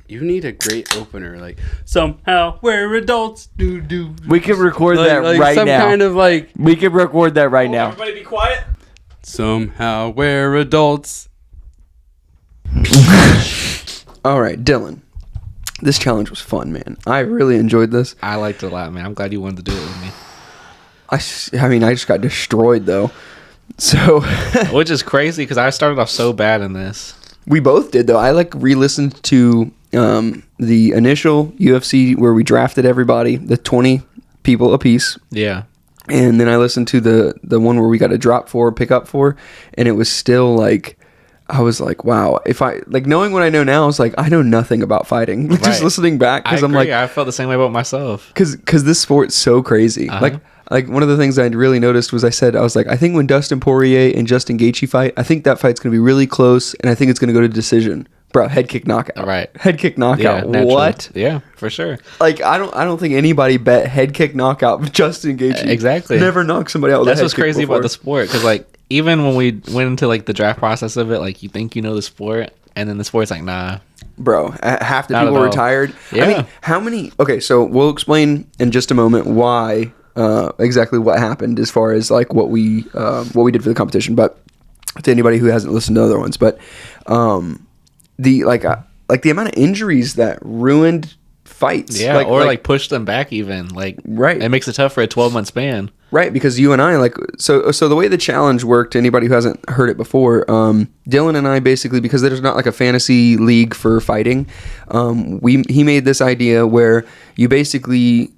You need a great opener, like somehow we're adults. Do. We can record that right some now. Some kind of like. We can record that right now. Everybody be quiet. Somehow we're adults. All right, Dylan. This challenge was fun, man. I really enjoyed this. I liked it a lot, man. I'm glad you wanted to do it with me. I mean, I just got destroyed though. So, which is crazy because I started off so bad in this. We both did though. I like re-listened to the initial UFC where we drafted everybody, the 20 people apiece. Yeah. And then I listened to the one where we got a drop for, pick up for, and it was still like, I was like, wow. If I like knowing what I know now, I was like, I know nothing about fighting. Right. Just listening back because I'm like, I felt the same way about myself. Because this sport's so crazy. Like one of the things I really noticed was I was like, I think when Dustin Poirier and Justin Gaethje fight, I think that fight's gonna be really close, and I think it's gonna go to decision. Bro, head kick knockout. Right. Head kick knockout. Yeah, what? Yeah, for sure. Like I don't think anybody bet head kick knockout with Justin Gaethje. Exactly. Never knocked somebody out with That's a head what's kick crazy before. about the sport, because like even when we went into like the draft process of it, like you think you know the sport, and then the sport's like, nah. Bro, half the Not people at all. retired. Yeah. I mean, how many? Okay, so we'll explain in just a moment why exactly what happened as far as like what we did for the competition. But to anybody who hasn't listened to other ones, but the the amount of injuries that ruined fights, Yeah, like push them back even. Like right, it makes it tough for a 12-month span. Right, because you and I so the way the challenge worked, anybody who hasn't heard it before, Dylan and I basically, because there's not like a fantasy league for fighting, he made this idea where you basically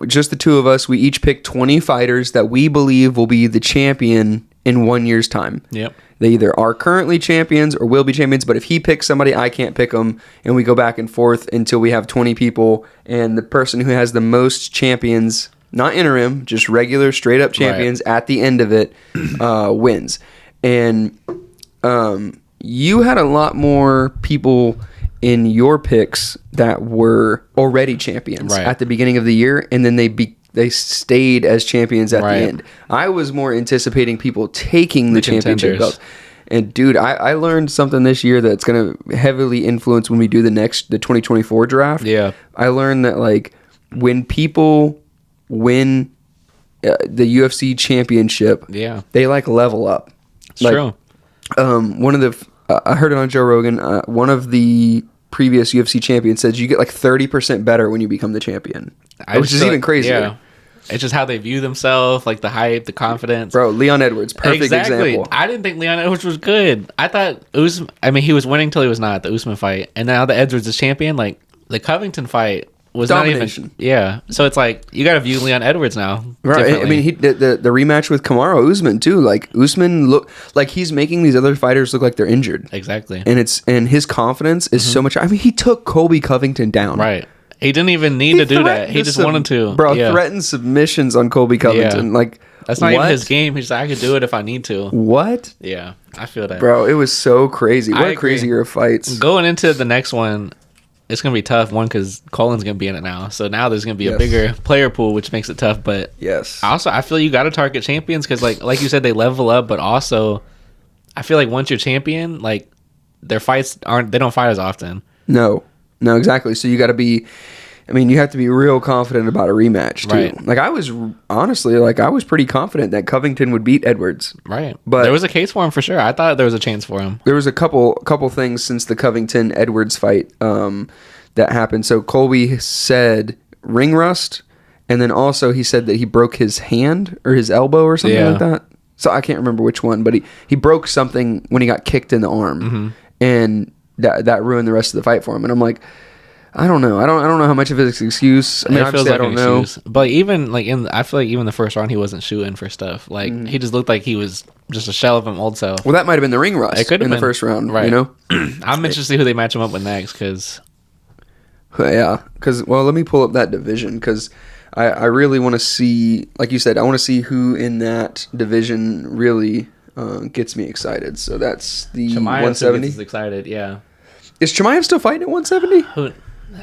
just the two of us, we each pick 20 fighters that we believe will be the champion in 1 year's time. Yep. They either are currently champions or will be champions, but if he picks somebody, I can't pick them, and we go back and forth until we have 20 people, and the person who has the most champions, not interim, just regular straight up champions at the end of it, wins. And you had a lot more people in your picks that were already champions at the beginning of the year, and then they stayed as champions at the end. I was more anticipating people taking the championship belts. And dude, I learned something this year that's going to heavily influence when we do the 2024 draft. Yeah. I learned that like when people win the UFC championship, they like level up. It's true. I heard it on Joe Rogan. One of the previous UFC champions said you get like 30% better when you become the champion, which is even crazier. Yeah. It's just how they view themselves, like the hype, the confidence. Bro, Leon Edwards, perfect example. I didn't think Leon Edwards was good. I thought he was winning till he was not at the Usman fight, and now the Edwards is champion. Like the Covington fight was domination. Not even. Yeah, so it's like you got to view Leon Edwards now. Right. I mean, the rematch with Kamaru Usman too. Like Usman look like he's making these other fighters look like they're injured. Exactly. And his confidence is so much. I mean, he took Colby Covington down. Right. He didn't even need to do that. He just wanted to. Bro, threatened submissions on Colby Covington. Yeah. Like that's not even his game. He's like, I could do it if I need to. What? Yeah, I feel that. Bro, it was so crazy. What a crazy year of fights. Going into the next one, it's going to be tough. One, because Colin's going to be in it now. So now there's going to be a bigger player pool, which makes it tough. But also, I feel you got to target champions because, like you said, they level up. But also, I feel like once you're champion, like their fights they don't fight as often. No, exactly. So you got to be. I mean, you have to be real confident about a rematch too. Right. Like I was honestly, I was pretty confident that Covington would beat Edwards. Right. But there was a case for him for sure. I thought there was a chance for him. There was a couple things since the Covington Edwards fight that happened. So Colby said ring rust, and then also he said that he broke his hand or his elbow or something like that. So I can't remember which one, but he broke something when he got kicked in the arm, and that ruined the rest of the fight for him. And I'm like, I don't know. I don't know how much of it's excuse. I mean, obviously, I don't know. But even I feel like even the first round, he wasn't shooting for stuff. Like he just looked like he was just a shell of him old self. Well, that might have been the ring rust. It could have been the first round, right? You know, I'm interested to see who they match him up with next. Because let me pull up that division because I really want to see, like you said, I want to see who in that division really gets me excited. So that's the Chimaev 170. Gets us excited, yeah. Is Chimaev still fighting at 170?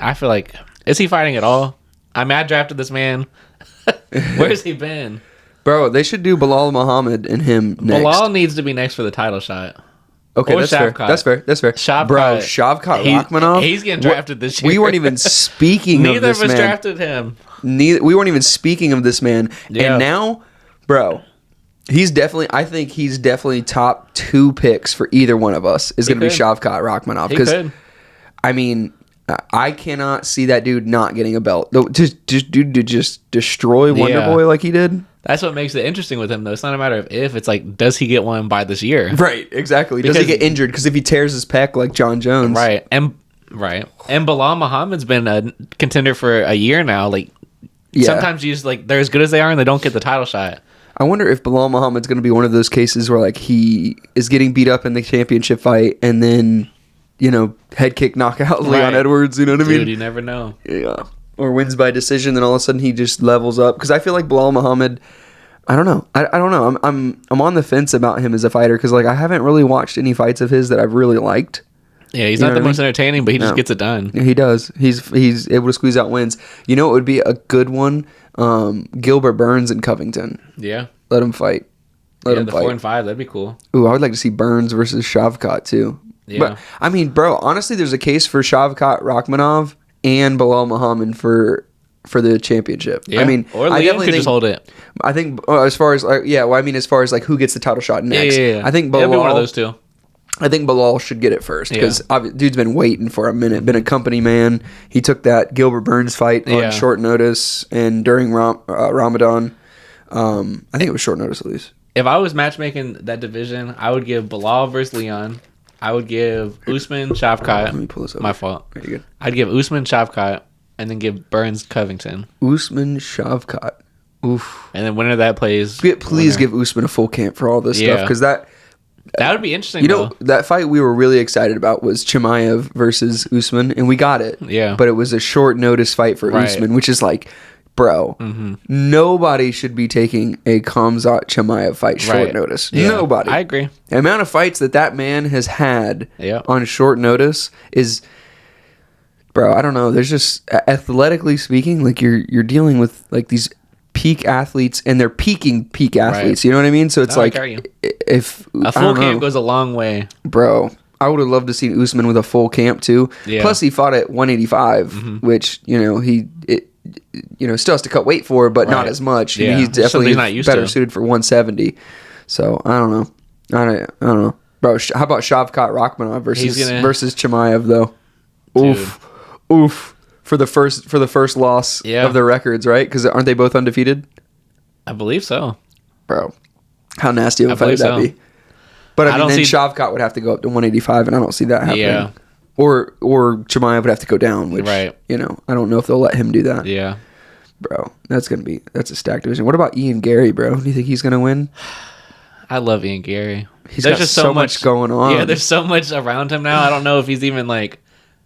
I feel like, is he fighting at all? I drafted this man. Where's he been? Bro, they should do Bilal Muhammad and him next. Bilal needs to be next for the title shot. Okay, Or that's fair. Shavkat. That's fair. Bro, Shavkat Rachmanov. He's getting drafted this year. We weren't even speaking of Neither this of us man. drafted him. We weren't even speaking of this man. Yeah. And now, bro, I think he's definitely top 2 picks for either one of us is going to be Shavkat Rachmanov. Because, I mean, I cannot see that dude not getting a belt. To just destroy Wonder Boy like he did. That's what makes it interesting with him, though. It's not a matter of if. It's like, does he get one by this year? Right, exactly. Does he get injured? Because if he tears his pec like John Jones. Right. And Bilal Muhammad's been a contender for a year now. Like, sometimes you just, like, they're as good as they are and they don't get the title shot. I wonder if Bilal Muhammad's going to be one of those cases where, like, he is getting beat up in the championship fight and then, you know, head kick knockout Leon Edwards. You know what I mean? Dude, you never know. Yeah. Or wins by decision, then all of a sudden he just levels up. Because I feel like Bilal Muhammad, I don't know. I don't know. I'm on the fence about him as a fighter because, like, I haven't really watched any fights of his that I've really liked. Yeah, he's not the most entertaining, but he just gets it done. He does. He's able to squeeze out wins. You know, it would be a good one. Gilbert Burns and Covington. Yeah. Let him fight. Let him the fight. 4 and 5, that'd be cool. Ooh, I would like to see Burns versus Shavkat too. Yeah. But I mean, bro, honestly, there's a case for Shavkat Rachmanov and Bilal Muhammad for the championship. Yeah. I mean, or I Liam definitely could think, just hold it. I think as far as like who gets the title shot next. Yeah. I think It'll be one of Bilal. those two. I think Bilal should get it first because dude's been waiting for a minute. Been a company man. He took that Gilbert Burns fight on short notice and during Ramadan. I think it was short notice at least. If I was matchmaking that division, I would give Bilal versus Leon. I would give Usman Shavkat. Let me pull this up. My fault. Very good. I'd give Usman Shavkat and then give Burns Covington. Usman Shavkat. Oof. And then winner of that plays. Please give Usman a full camp for all this stuff because that would be interesting. You know, that fight we were really excited about was Chimaev versus Usman, and we got it. Yeah. But it was a short notice fight for Usman, which is like, bro, nobody should be taking a Khamzat Chimaev fight short notice. Yeah. Nobody. I agree. The amount of fights that man has had on short notice is, bro, I don't know. There's just, athletically speaking, like you're dealing with like these peak athletes and they're peaking peak athletes. You know what I mean? So it's if a full camp goes a long way, bro. I would have loved to see Usman with a full camp too. Yeah. Plus, he fought at 185, which he still has to cut weight for, but not as much. Yeah. He's definitely better to. suited for 170. So I don't know. I don't know, bro. How about Shavkat Rachmanov versus Chimaev though? Oof. For the first loss of their records, right? Because aren't they both undefeated? I believe so, bro. How nasty of a fight would that be? But I mean, then Shavkat would have to go up to 185, and I don't see that happening. Yeah. Or Chimaev would have to go down, which I don't know if they'll let him do that. Yeah. Bro, that's a stacked division. What about Ian Gary, bro? Do you think he's gonna win? I love Ian Gary. There's got just so much going on. Yeah, there's so much around him now. I don't know if he's even like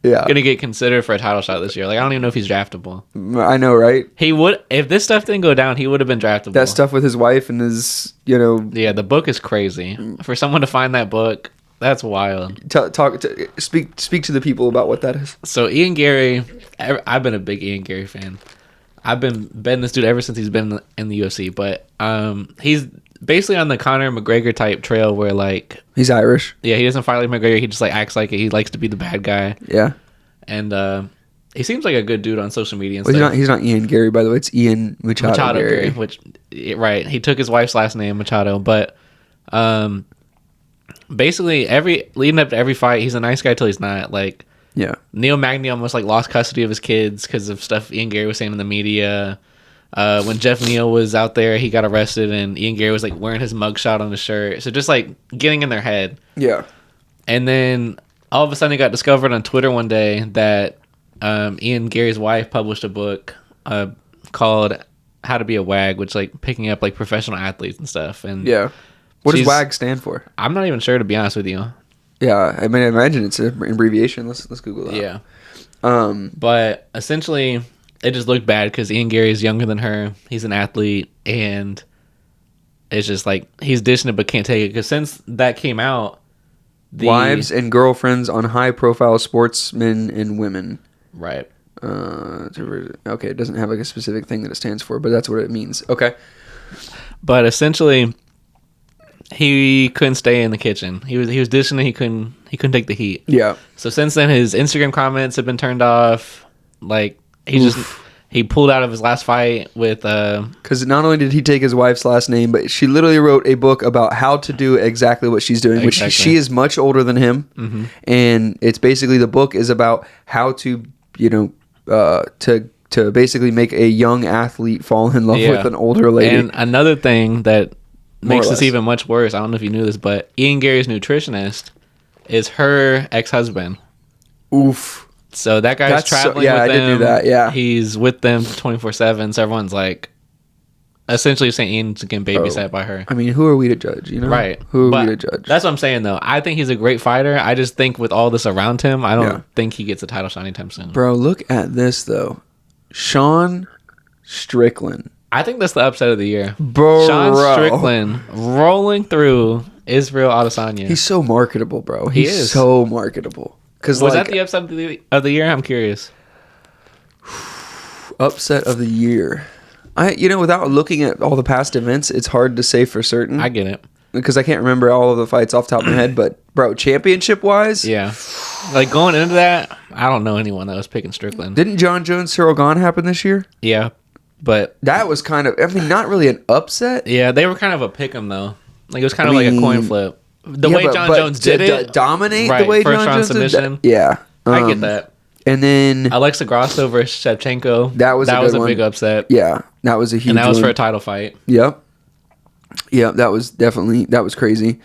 gonna get considered for a title shot this year. Like I don't even know if he's draftable. I know, right? He would if this stuff didn't go down. He would have been draftable. That stuff with his wife and his, Yeah, the book is crazy. For someone to find that book, that's wild. Speak to the people about what that is. So Ian Gary, I've been a big Ian Gary fan. I've been betting this dude ever since he's been in the UFC. But he's basically on the Conor McGregor type trail where like he's Irish. Yeah, he doesn't fight like McGregor. He just like acts like it. He likes to be the bad guy. Yeah, and he seems like a good dude on social media. And stuff. He's not Ian Gary, by the way. It's Ian Machado Gary. Which he took his wife's last name Machado, but basically leading up to every fight, he's a nice guy till he's not. Like Neil Magny almost like lost custody of his kids because of stuff Ian Gary was saying in the media. When Jeff Neal was out there, he got arrested, and Ian Gary was like wearing his mugshot on his shirt. So just like getting in their head. Yeah. And then all of a sudden, it got discovered on Twitter one day that Ian Gary's wife published a book called "How to Be a Wag," which like picking up like professional athletes and stuff. And what does WAG stand for? I'm not even sure, to be honest with you. Yeah, I mean, I imagine it's an abbreviation. Let's Google that. Yeah. But essentially, it just looked bad because Ian Gary is younger than her. He's an athlete, and it's just like he's dishing it but can't take it. Because since that came out, wives and girlfriends on high-profile sportsmen and women. Right. Okay, it doesn't have like a specific thing that it stands for, but that's what it means. Okay. But essentially, he couldn't stay in the kitchen. He was dishing and he couldn't take the heat. Yeah. So since then, his Instagram comments have been turned off. Like he pulled out of his last fight with because not only did he take his wife's last name, but she literally wrote a book about how to do exactly what she's doing, which she is much older than him, and it's basically the book is about how to to basically make a young athlete fall in love with an older lady. And another thing that makes this even much worse, I don't know if you knew this, but Ian Gary's nutritionist is her ex-husband. Oof. So that guy's traveling with them. I did know that, yeah. He's with them 24/7, so everyone's like essentially saying Ian's getting babysat by her. I mean, who are we to judge, you know? Right. Who are we to judge? That's what I'm saying, though. I think he's a great fighter. I just think with all this around him, I don't think he gets a title shot anytime soon. Bro, look at this, though. Sean Strickland. I think that's the upset of the year. Bro. Sean Strickland rolling through Israel Adesanya. He's so marketable, bro. He's so marketable. Was that the upset of the year? I'm curious. Upset of the year. Without looking at all the past events, it's hard to say for certain. I get it. Because I can't remember all of the fights off the top of my head, but bro, championship-wise? Yeah. Like going into that, I don't know anyone that was picking Strickland. Didn't John Jones, Cyril Gane happen this year? Yeah. But that was kind of, not really an upset. Yeah, they were kind of a pick 'em though. Like it was kind of like a coin flip. The way John Jones did it, dominate the way John Jones submission. Did that. Yeah, I get that. And then Alexa Grasso versus Shevchenko. That was a big upset. Yeah, that was a huge. And that was for a title fight. Yep. Yeah, that was crazy.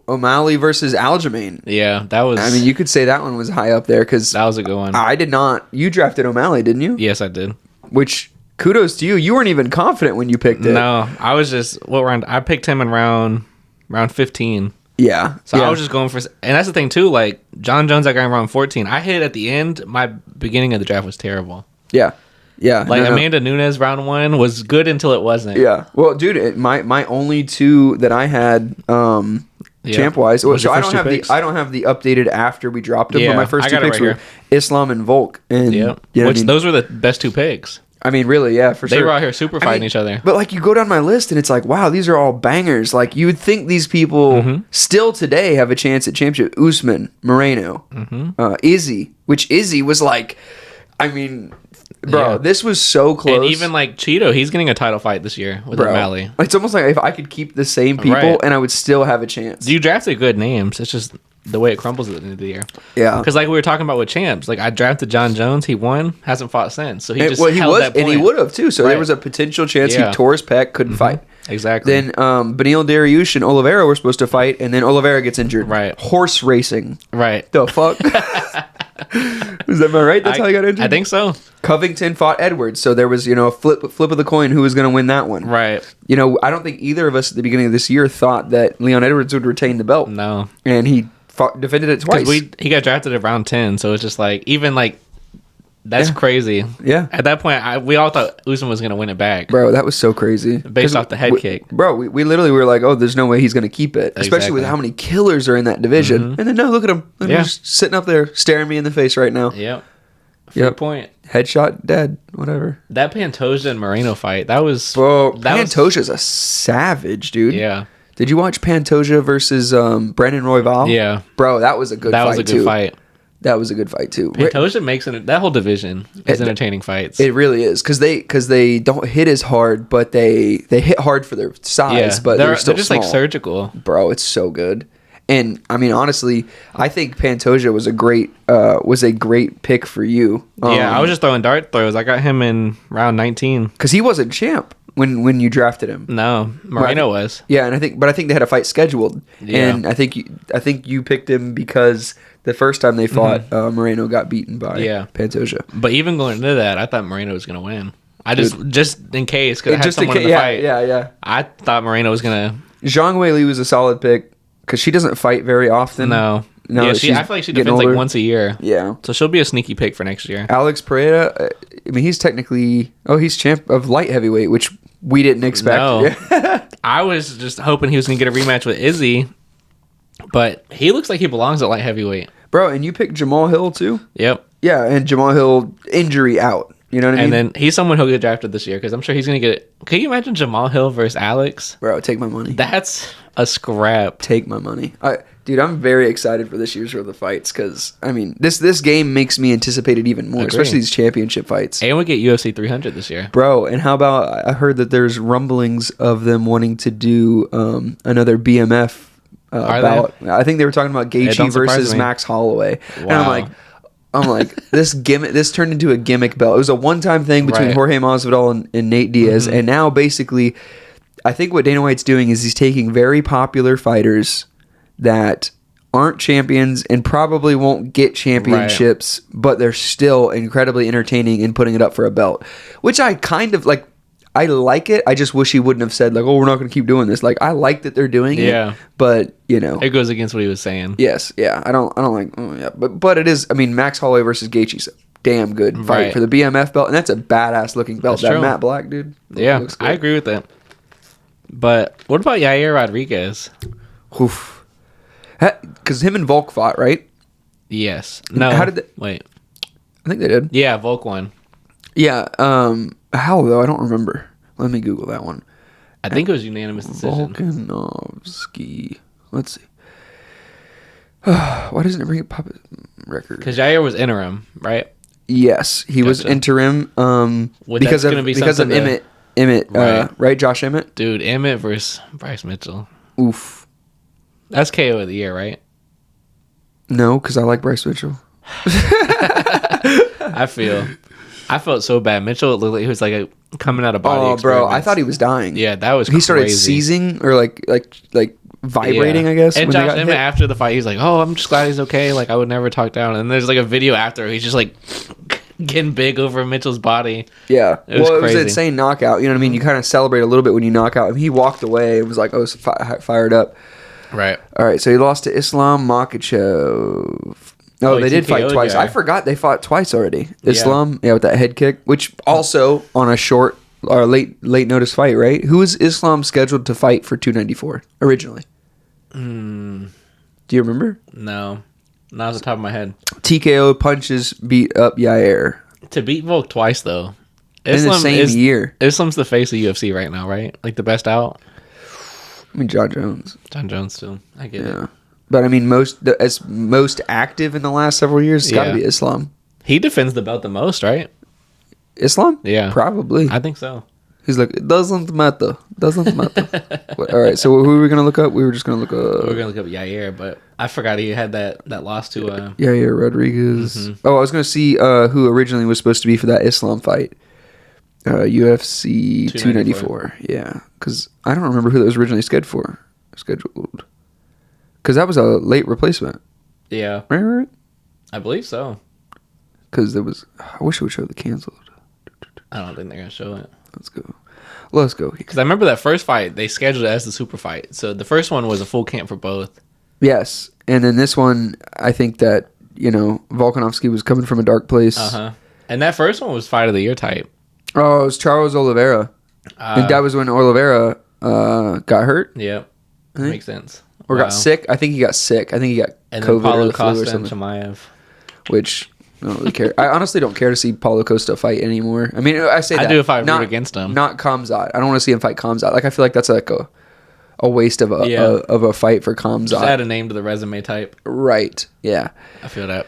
O'Malley versus Aljamain. Yeah, that was. I mean, you could say that one was high up there because that was a good one. I did not. You drafted O'Malley, didn't you? Yes, I did. Which kudos to you. You weren't even confident when you picked it. No, I was just round? I picked him in round 15. Yeah. So I was just going for, and that's the thing too. Like John Jones, I got in round 14. I hit at the end. My beginning of the draft was terrible. Yeah. Yeah. Like Amanda Nunes round 1 was good until it wasn't. Yeah. Well, dude, my only two that I had champ wise. So I don't have the updated after we dropped them. But my first two picks were Islam and Volk. And those were the best two picks. I mean, really, yeah, for sure. They were out here super fighting each other. But like, you go down my list, and it's like, wow, these are all bangers. Like, you would think these people still today have a chance at championship. Usman, Moreno, Izzy, which Izzy was like, I mean, bro, this was so close. And even like Cheeto, he's getting a title fight this year with O'Malley. It's almost like if I could keep the same people, and I would still have a chance. You drafted good names. It's just the way it crumbles at the end of the year. Yeah. Because like we were talking about with champs, like I drafted John Jones, he won, hasn't fought since. So he just held that point. And he would have too. So there was a potential chance he tore his pec, couldn't fight. Exactly. Then Beneil Dariush and Oliveira were supposed to fight, and then Oliveira gets injured. Right. Horse racing. Right. The fuck? Is that right? That's how he got injured? I think so. Covington fought Edwards, so there was, a flip of the coin who was going to win that one. Right. I don't think either of us at the beginning of this year thought that Leon Edwards would retain the belt. No. And he defended it twice. He got drafted at round 10, so it's just like, even like, that's crazy. Yeah. At that point, we all thought Usman was going to win it back. Bro, that was so crazy. Based off the head kick. Bro, we literally were like, oh, there's no way he's going to keep it. Especially with how many killers are in that division. And then, no, look at him. He's just sitting up there staring me in the face right now. Yep. Good point. Headshot, dead, whatever. That Pantoja and Moreno fight, that was... Bro, Pantoja's a savage, dude. Yeah. Did you watch Pantoja versus Brandon Royval? Yeah. Bro, that was a good fight, too. That was a good fight. That was a good fight, too. Pantoja makes that whole division is entertaining fights. It really is. Because they don't hit as hard, but they hit hard for their size, but they're still just small. like surgical. Bro, it's so good. And I mean, honestly, I think Pantoja was a great pick for you. I was just throwing dart throws. I got him in round 19 because he wasn't champ when you drafted him. No, Moreno was. Yeah, and I think they had a fight scheduled. Yeah. And I think you picked him because the first time they fought, Moreno got beaten by Pantoja. But even going into that, I thought Moreno was going to win. I just in case, because I had someone in the fight. Yeah. I thought Moreno was going to. Zhang Weili was a solid pick. Because she doesn't fight very often. No. I feel like she defends like once a year. Yeah. So she'll be a sneaky pick for next year. Alex Pereira, I mean, he's technically... Oh, he's champ of light heavyweight, which we didn't expect. No. I was just hoping he was going to get a rematch with Izzy. But he looks like he belongs at light heavyweight. Bro, and you picked Jamal Hill, too? Yep. Yeah, and Jamal Hill, injury out. You know what I mean? And then he's someone who'll get drafted this year because I'm sure he's going to get it. Can you imagine Jamal Hill versus Alex? Bro, take my money. That's a scrap. Take my money. Dude, I'm very excited for this year's World of Fights because, I mean, this game makes me anticipate it even more, especially these championship fights. And we get UFC 300 this year. Bro, and how about, I heard that there's rumblings of them wanting to do another BMF bout. I think they were talking about Gaethje versus Max Holloway. Wow. And I'm like, this turned into a gimmick belt. It was a one-time thing between Jorge Masvidal and Nate Diaz, and now basically, I think what Dana White's doing is he's taking very popular fighters that aren't champions and probably won't get championships, but they're still incredibly entertaining and putting it up for a belt, which I kind of like. I like it. I just wish he wouldn't have said like, "Oh, we're not going to keep doing this." Like, I like that they're doing it. But you know, it goes against what he was saying. Yes, yeah. I don't like. But it is. I mean, Max Holloway versus Gaethje's a damn good fight for the BMF belt, and that's a badass looking belt. That's that matte black dude. Yeah, I agree with that. But what about Yair Rodriguez? Oof. Because him and Volk fought, right? Yes. No. How did they? Wait. I think they did. Yeah, Volk won. Yeah. How though? I don't remember. Let me Google that one. I think it was unanimous decision. Volkanovski. Let's see. Why doesn't it bring up record? Because Yair was interim, right? Yes, he was interim. Because of Emmett. Right, Josh Emmett. Dude, Emmett versus Bryce Mitchell. Oof. That's KO of the year, right? No, because I like Bryce Mitchell. I felt so bad. Mitchell looked like he was like coming out of body. Oh, bro, I thought he was dying. Yeah, that was. He started seizing or like vibrating. I guess. And Josh Emmett after the fight, he's like, "Oh, I'm just glad he's okay. Like, I would never talk down." And there's like a video after he's just like getting big over Mitchell's body. Yeah, it was crazy. It was an insane knockout. You know what I mean? You kind of celebrate a little bit when you knock out. And he walked away. It was like, oh, fired up. Right. All right. So he lost to Islam Makhachev. Oh, they did fight twice. I forgot they fought twice already. Islam, with that head kick, which also on a short or late notice fight, right? Who is Islam scheduled to fight for 294 originally? Do you remember? No, not off the top of my head. TKO punches beat up Yair. To beat Volk twice though, in the same year. Islam's the face of UFC right now, right? Like the best out. I mean, John Jones too. I get it. But I mean, most active in the last several years, it's got to be Islam. He defends the belt the most, right? Islam? Yeah, probably. I think so. He's like, it doesn't matter. All right, so who were we gonna look up? We were just gonna look up. We were gonna look up Yair, but I forgot he had that loss to Yair Rodriguez. Mm-hmm. Oh, I was gonna see who originally was supposed to be for that Islam fight. UFC 294. Yeah, because I don't remember who that was originally scheduled. Because that was a late replacement. Yeah. Right? I believe so. Because there was... I wish it would show the canceled. I don't think they're going to show it. Let's go. Because I remember that first fight, they scheduled it as the super fight. So the first one was a full camp for both. Yes. And then this one, I think that, Volkanovski was coming from a dark place. Uh-huh. And that first one was fight of the year type. Oh, it was Charles Oliveira. And that was when Oliveira got hurt? Yep. Makes sense. Or got sick. I think he got sick. I think he got COVID Paulo or the flu Costa or something. And Chimaev. Which I don't really care. I honestly don't care to see Paulo Costa fight anymore. I mean, I say that. I do if I root against him. Not Khamzat. I don't want to see him fight Khamzat. Like, I feel like that's like a waste of a fight for Khamzat. Just add a name to the resume type. Right. Yeah. I feel that.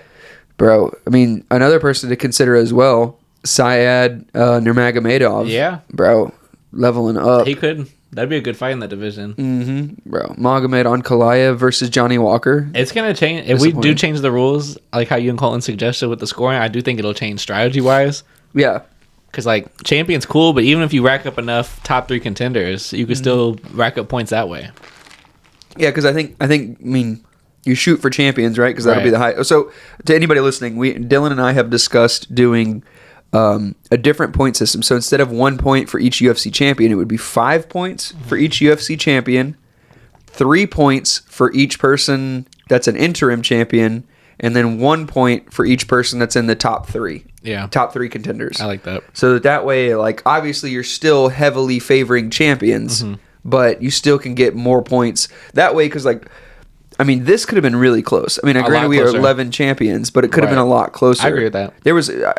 Bro, I mean, another person to consider as well, Syed Nurmagomedov. Yeah. Bro, leveling up. He could. That'd be a good fight in that division. Mm-hmm. Bro, Magomed Ankalaev versus Johnny Walker. It's going to change. If we do change the rules, like how you and Colton suggested with the scoring, I do think it'll change strategy-wise. Yeah. Because, like, champion's cool, but even if you rack up enough top 3 contenders, you can still rack up points that way. Yeah, because I mean, you shoot for champions, right? Because that'll be the high. So, to anybody listening, Dylan and I have discussed doing a different point system. So instead of 1 point for each UFC champion, it would be 5 points for each UFC champion, 3 points for each person that's an interim champion, and then 1 point for each person that's in the top 3. Yeah. Top 3 contenders. I like that. So that way, like, obviously you're still heavily favoring champions, but you still can get more points that way. Because, like, I mean, this could have been really close. I mean, granted, we are 11 champions, but it could have been a lot closer. I agree with that.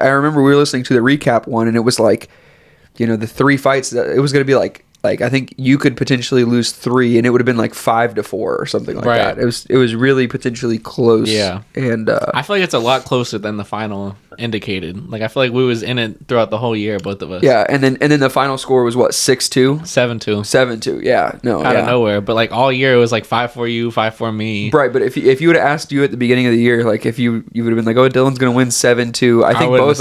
I remember we were listening to the recap one, and it was like, the 3 fights, that it was going to be like I think you could potentially lose 3, and it would have been like 5-4 or something like that. It was really potentially close. Yeah, and I feel like it's a lot closer than the final indicated. Like I feel like we was in it throughout the whole year, both of us. Yeah, and then the final score was what, 6-2, 7-2, 7-2. Yeah, no, out of nowhere. But like all year, it was like 5 for you, 5 for me. Right, but if you would have asked you at the beginning of the year, like if you would have been like, oh, Dylan's gonna win 7-2, I think both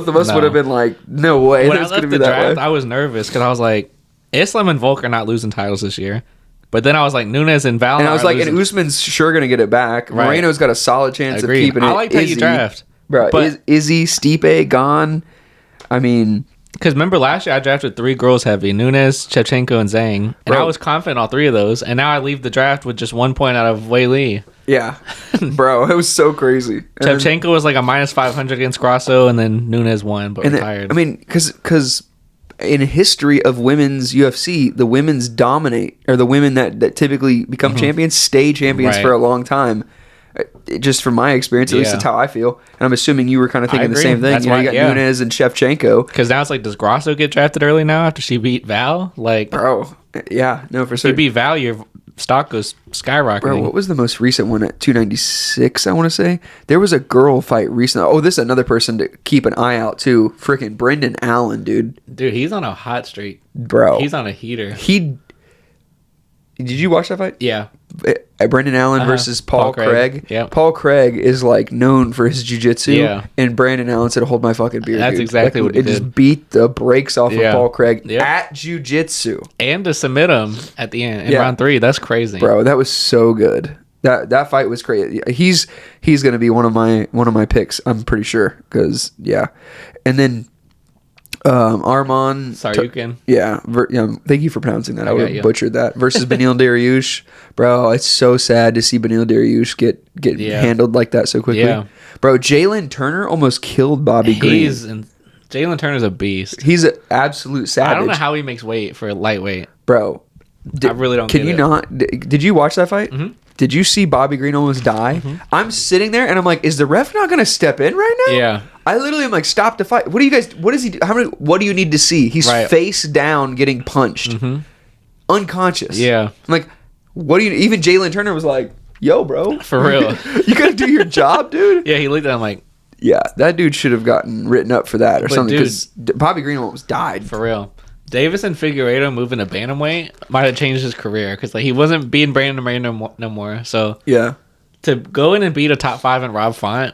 of us would have been like, no way. When I left the draft, I was nervous because I was like, Islam and Volk are not losing titles this year. But then I was like, Nunes and Val. And I was like, and Usman's sure going to get it back. Right. Moreno's got a solid chance of keeping it. I like how you draft. Bro, Izzy, Stipe, gone. I mean... Because remember last year I drafted 3 girls heavy. Nunes, Shevchenko, and Zhang. And I was confident in all 3 of those. And now I leave the draft with just 1 point out of Wei Li. Yeah. Bro, it was so crazy. Shevchenko was like a minus 500 against Grasso. And then Nunes won, but retired. I mean, because... in history of women's UFC, the women's dominate, or the women that typically become champions stay champions for a long time. Just from my experience, at least that's how I feel. And I'm assuming you were kind of thinking the same thing. That's you got Nunes and Shevchenko. Because now it's like, does Grasso get drafted early now after she beat Val? Like, bro, yeah, no, for sure. If you beat Val, your stock goes skyrocketing. Bro, what was the most recent one at 296? I want to say there was a girl fight recently. Oh, this is another person to keep an eye out too. Freaking Brendan Allen, dude. Dude, he's on a hot streak, bro. He's on a heater. Did you watch that fight? Yeah. Brendan Allen versus Paul Craig. Yeah. Paul Craig is like known for his jiu-jitsu. Yeah. And Brandon Allen said, "Hold my fucking beer." That's exactly what he did. It just beat the brakes off of Paul Craig at jiu-jitsu. And to submit him at the end in round 3. That's crazy. Bro, that was so good. That fight was crazy. He's going to be one of my picks, I'm pretty sure, cuz And then Arman Saryukin. Thank you for pronouncing that. I would have butchered that. Versus Beneil Dariush. Bro, it's so sad to see Beneil Dariush get handled like that so quickly. Yeah. Bro, Jalen Turner almost killed Bobby Green. Jalen Turner's a beast. He's an absolute savage. I don't know how he makes weight for lightweight. Bro. I really don't get it. Can you not? Did you watch that fight? Mm-hmm. Did you see Bobby Green almost die? Mm-hmm. I'm sitting there and I'm like, is the ref not going to step in right now? Yeah. I literally am like, stop the fight. What does he do? What do you need to see? He's face down getting punched. Unconscious. Yeah. I'm like, even Jalen Turner was like, yo, bro. For real. You got to do your job, dude. Yeah, he looked at him like. Yeah, that dude should have gotten written up for that or something. Because Bobby Green almost died. For real. Davis and Figueiredo moving to bantamweight might have changed his career because he wasn't beating Brandon Moreno no more. So to go in and beat a top 5 in Rob Font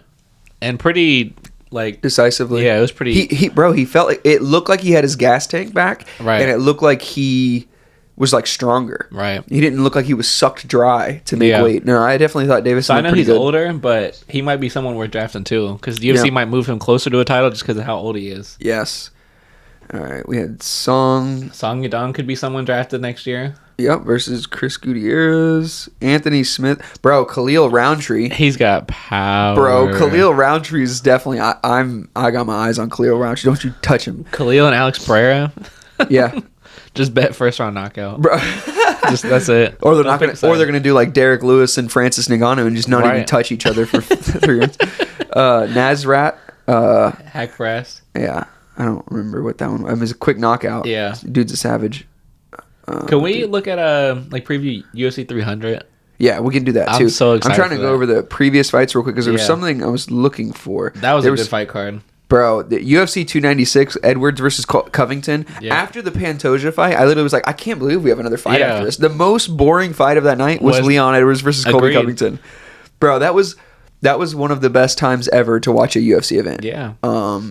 and pretty decisively. Yeah, it was pretty. He felt like it looked like he had his gas tank back, right? And it looked like he was stronger, right? He didn't look like he was sucked dry to make weight. No, I definitely thought Davis. So I know he's older, but he might be someone worth drafting too because the UFC might move him closer to a title just because of how old he is. Yes. All right, we had Song Yadong could be someone drafted next year. Yep, versus Chris Gutierrez, Anthony Smith, bro. Khalil Roundtree, he's got power, bro. Khalil Roundtree is definitely. I got my eyes on Khalil Roundtree. Don't you touch him. Khalil and Alex Pereira. Yeah, just bet first round knockout, bro. That's it. Or they're gonna do like Derek Lewis and Francis Ngannou and just not even touch each other for 3 rounds. Nazrat, Hackpress. Yeah. I don't remember what that one was. It was a quick knockout. Yeah. Dude's a savage. Can we look at preview UFC 300? Yeah, we can do that too. I'm so excited. I'm trying to go over the previous fights real quick because there was something I was looking for. That was a good fight card. Bro, the UFC 296, Edwards versus Covington. Yeah. After the Pantoja fight, I literally was like, I can't believe we have another fight after this. The most boring fight of that night was Leon Edwards versus Colby Covington. Bro, that was one of the best times ever to watch a UFC event. Yeah.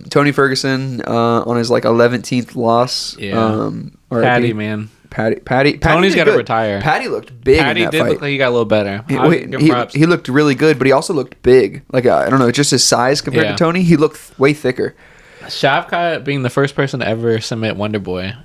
Tony Ferguson on his 11th loss. Yeah. Patty, man. Patty. Tony's got to retire. Patty looked big. Patty in that did fight. look like he got a little better. He looked really good, but he also looked big. I don't know, just his size compared to Tony. He looked way thicker. Shavkat being the first person to ever submit Wonderboy.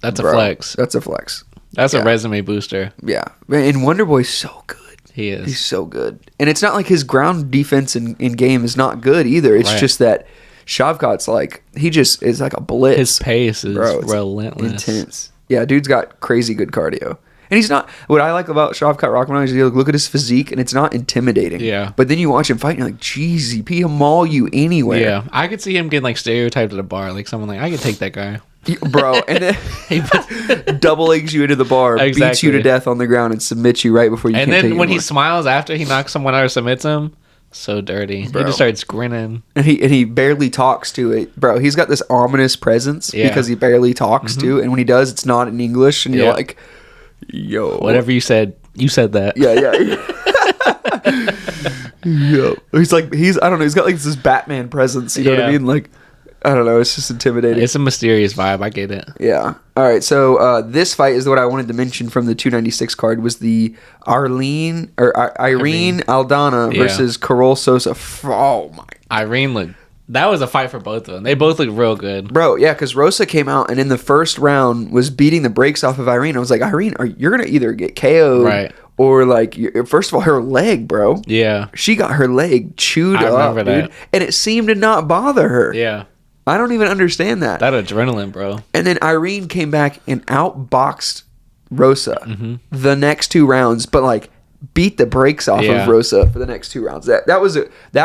That's a flex. That's a flex. That's a resume booster. Yeah. And Wonderboy's so good. He is. He's so good. And it's not like his ground defense in game is not good either. It's just that Shavkat's he just is like a blitz. His pace is relentless. Intense. Yeah, dude's got crazy good cardio. And he's not. What I like about Shavkat Rakhmonov is you look at his physique, and it's not intimidating. Yeah. But then you watch him fight, and you're like, "Jeez, he'll maul you anywhere." Yeah, I could see him getting like stereotyped at a bar, like someone like I could take that guy, bro. And then double legs you into the bar, beats you to Exactly. death on the ground, and submits you right before you. and can't then take when he anymore. smiles after he knocks someone out or submits him, so dirty. Bro. He just starts grinning. And he barely talks to it, bro. He's got this ominous presence Yeah. because he barely talks to it, and when he does, it's not in English, and you're Yeah. like, "Yo, Whatever you said that. Yeah. Yeah. He's I don't know. He's got like this Batman presence. You know what I Yeah. mean? Like, I don't know. It's just intimidating. It's a mysterious vibe. I get it. Yeah. All right. So this fight is what I wanted to mention from the 296 card was the Irene Aldana Yeah. versus Carol Sosa. Oh my. Irene looked. That was a fight for both of them. They both looked real good. Bro, yeah, because Rosa came out and in the first round was beating the brakes off of Irene. I was like, Irene, you're going to either get KO'd Right. or like, first of all, her leg, bro. Yeah. She got her leg chewed I up, remember dude. that. And it seemed to not bother her. Yeah. I don't even understand that. That adrenaline, bro. And then Irene came back and outboxed Rosa the next 2 rounds, but like beat the brakes off Yeah. of Rosa for the next 2 rounds. That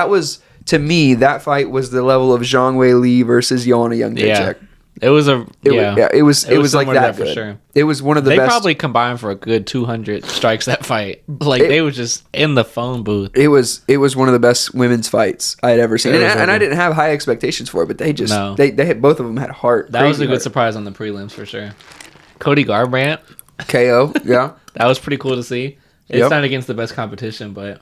was to me, that fight was the level of Zhang Wei Li versus Joanna Young Yeah. Jacek. It was a It was like similar to that for good. sure. It was one of the They best. probably combined for a good 200 strikes that fight. Like they was just in the phone booth. It was one of the best women's fights I had ever seen, It and, was and I okay. didn't have high expectations for it, but they just No. they had, both of them had heart. That was crazy a good heart. surprise on the prelims for sure. Cody Garbrandt, KO. Yeah, that was pretty cool to see. It's Yep. not against the best competition, but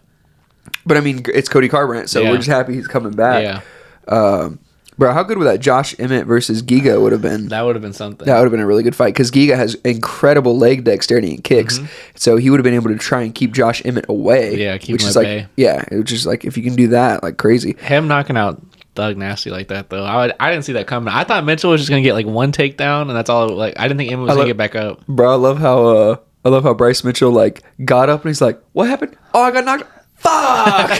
but I mean it's Cody Garbrandt, so Yeah. we're just happy he's coming back. yeah, Bro, how good would that Josh Emmett versus Giga would have been? that would have been something. That would have been a really good fight because Giga has incredible leg dexterity and kicks, so he would have been able to try and keep Josh Emmett away. Yeah, keep which him is at like, bay. yeah, which is like if you can do that, like crazy. Him knocking out Thug Nasty like that though, I didn't see that coming. I thought Mitchell was just gonna get like one takedown and that's all. Like I didn't think Emmett was gonna get back up. Bro, I love how Bryce Mitchell like got up and he's like, "What happened? Oh, I got knocked. Fuck!"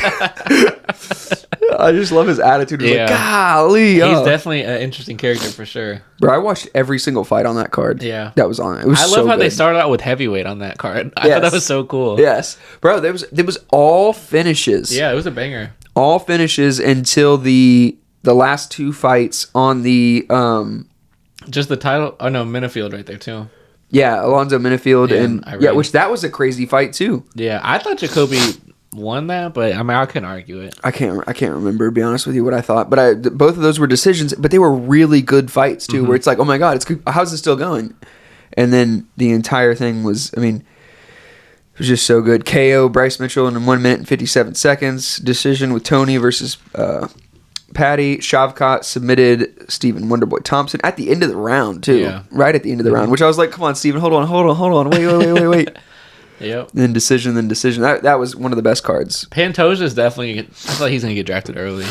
I just love his attitude. He's Yeah. like, "Golly, He's oh." definitely an interesting character for sure. Bro, I watched every single fight on that card. Yeah. that was on it. It was I so love how they good. started out with heavyweight on that card. I thought that was so cool. Yes, bro, there was all finishes. Yeah, it was a banger. All finishes until the last 2 fights on the Just the title. Oh no, Minifield right there too. Alonzo Minifield Yeah, and Irene. which that was a crazy fight too. Yeah, I thought Jacoby won that, but I mean I couldn't argue it. I can't remember, to be honest with you, what I thought, but both of those were decisions, but they were really good fights too, where it's like, oh my god, how's this still going? And then the entire thing was, I mean, it was just so good. KO Bryce Mitchell in 1 minute and 57 seconds. Decision with Tony versus Patty. Shavkat submitted Stephen Wonderboy Thompson at the end of the round too. Yeah. Right at the end of the round, which I was like, come on, Stephen, hold on, wait. Yep. Then decision. That was one of the best cards. Pantoja's definitely. I feel like he's gonna get drafted early.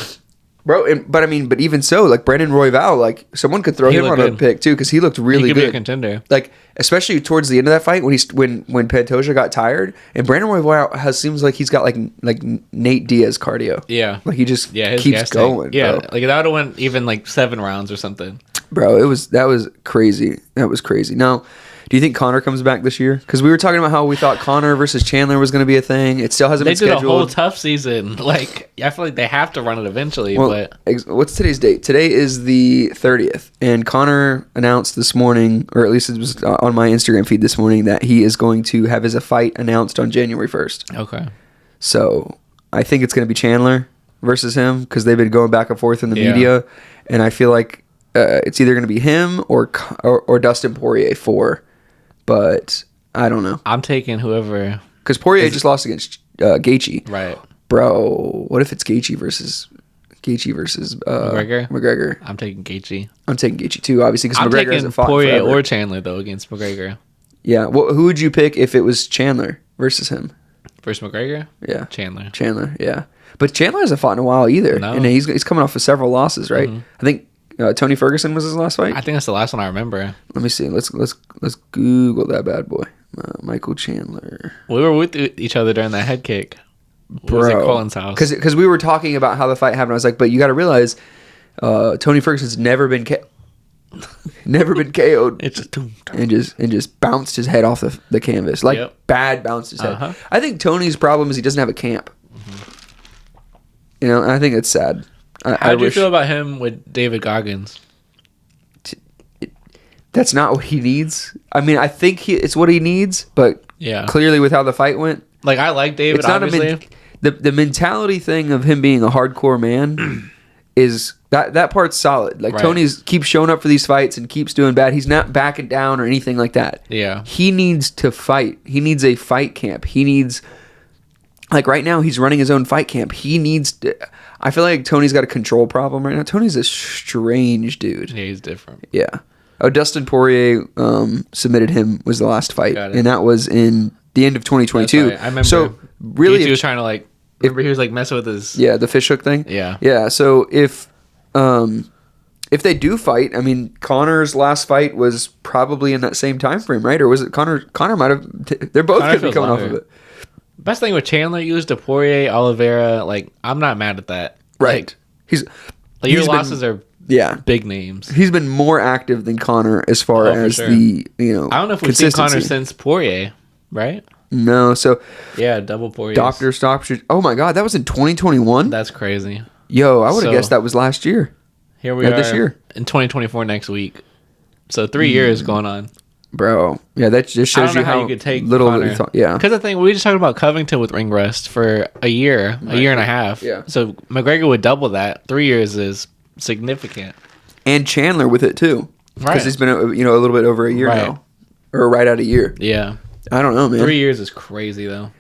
Bro, but even so, like Brandon Royval, like someone could throw He him on looked a good. pick too because he looked really He could be a good. contender. Like especially towards the end of that fight when when Pantoja got tired and Brandon Royval seems like he's got like Nate Diaz cardio. Yeah. Like he just His keeps gas tank. going. Yeah, bro. like that would have went even like 7 rounds or something. Bro, that was crazy. That was crazy. Now, do you think Connor comes back this year? Because we were talking about how we thought Connor versus Chandler was going to be a thing. It still hasn't They been did scheduled. a whole tough season. Like I feel like they have to run it eventually. But What's today's date? Today is the 30th, and Connor announced this morning, or at least it was on my Instagram feed this morning, that he is going to have his fight announced on January 1st. okay, So I think it's going to be Chandler versus him because they've been going back and forth in the Yeah. media, and I feel like it's either going to be him or Dustin Poirier 4, but I don't know I'm taking whoever. because Poirier just lost against Gaethje. Right, Bro, what if it's Gaethje versus McGregor? I'm taking Gaethje. I'm taking Gaethje too, obviously, because I'm McGregor taking hasn't fought in Poirier forever. or Chandler though against McGregor. Yeah, who would you pick if it was Chandler versus him? Versus McGregor. Yeah, Chandler. Yeah, but Chandler hasn't fought in a while either, No. and he's coming off of several losses, right? I think Tony Ferguson was his last fight. I think that's the last one I remember. Let me see. Let's Google that bad boy, Michael Chandler. We were with each other during that head kick. It was at Colin's house. Because we were talking about how the fight happened. I was like, but you got to realize, Tony Ferguson's never been never been KO'd. It's just and just bounced his head off the canvas. Like, bad bounced his head. I think Tony's problem is he doesn't have a camp. You know, and I think it's sad. How do you feel about him with David Goggins? That's not what he needs. I mean, I think it's what he needs, but clearly with how the fight went. Like, I like David, obviously. The mentality thing of him being a hardcore man is that part's solid. Like, Tony's keeps showing up for these fights and keeps doing bad. He's not backing down or anything like that. Yeah. He needs to fight. He needs a fight camp. He needs... Like, right now, he's running his own fight camp. He needs to... I feel like Tony's got a control problem right now. Tony's a strange dude. Yeah, he's different. Yeah. Oh, Dustin Poirier submitted him, was the last fight. And that was in the end of 2022. Right. I remember. So, really... He was trying to, like... Remember, he was, like, messing with his... Yeah, the fishhook thing? Yeah. Yeah, so if they do fight, I mean, Connor's last fight was probably in that same time frame, right? Or was it Connor? Connor might have... They're both going to be coming off of it. Best thing with Chandler used to Poirier, Oliveira, like, I'm not mad at that. Right. Like, your losses are big names. He's been more active than Connor as far as the, you know, I don't know if we've seen Connor since Poirier, right? No, so... Yeah, double Poirier. Doctor Stops... Oh my God, that was in 2021? That's crazy. Yo, I would have guessed that was last year. Here we are this year. In 2024 next week. So 3 years going on. Bro, yeah, that just shows you how you could take little. Yeah, because the thing we just talked about Covington with ring rust for a year and a half. Yeah, so McGregor would double that. 3 years is significant, and Chandler with it too, because he's been a little bit over a year now, or right at a year. Yeah, I don't know, man. 3 years is crazy though.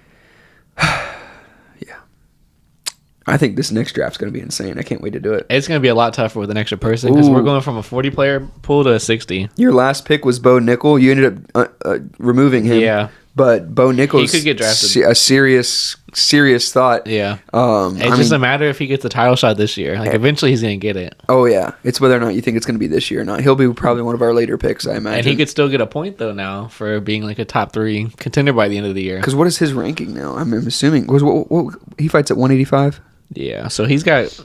I think this next draft's going to be insane. I can't wait to do it. It's going to be a lot tougher with an extra person because we're going from a 40-player pool to a 60. Your last pick was Bo Nickel. You ended up removing him. Yeah. But Bo Nickel's he could get drafted. A serious thought. Yeah. It's just a matter if he gets the title shot this year. Like, eventually he's going to get it. Oh, yeah. It's whether or not you think it's going to be this year or not. He'll be probably one of our later picks, I imagine. And he could still get a point, though, now for being like a top 3 contender by the end of the year. Because what is his ranking now? I'm assuming. What, he fights at 185? Yeah, so he's got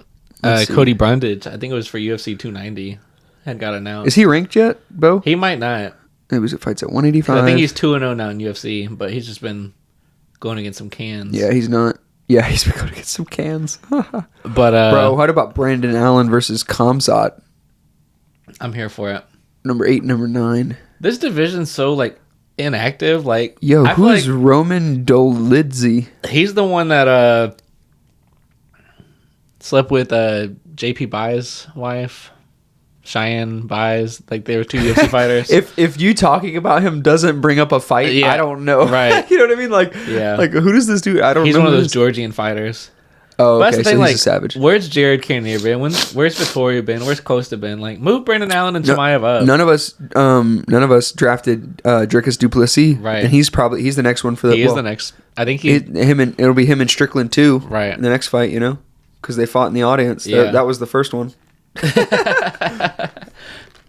Cody Brundage. I think it was for UFC 290. Had got announced. Is he ranked yet, Bo? He might not. It fights at 185. I think he's 2-0 now in UFC, but he's just been going against some cans. Yeah, he's not. Yeah, he's been going against some cans. But bro, what about Brandon Allen versus Kamzat? I'm here for it. Number 8, number 9. This division's so like inactive. Like, yo, who's Roman Dolidze? He's the one that slept with JP Bai's wife, Cheyenne Bai's. Like, they were 2 UFC fighters. If you talking about him doesn't bring up a fight, I don't know. Right. You know what I mean? Like, like, who does this dude? I don't know. He's one of those Georgian fighters. Oh, okay, so he's a savage. Where's Jared Cannonier been? Where's Vittoria been? Where's Costa been? Like, move Brandon Allen and Chimaev up. None of us drafted Dricus Duplessis. Right. And he's the next one for the... He is the next... I think it'll be him and Strickland too. Right. In the next fight, you know? Because they fought in the audience. Yeah. That was the first one.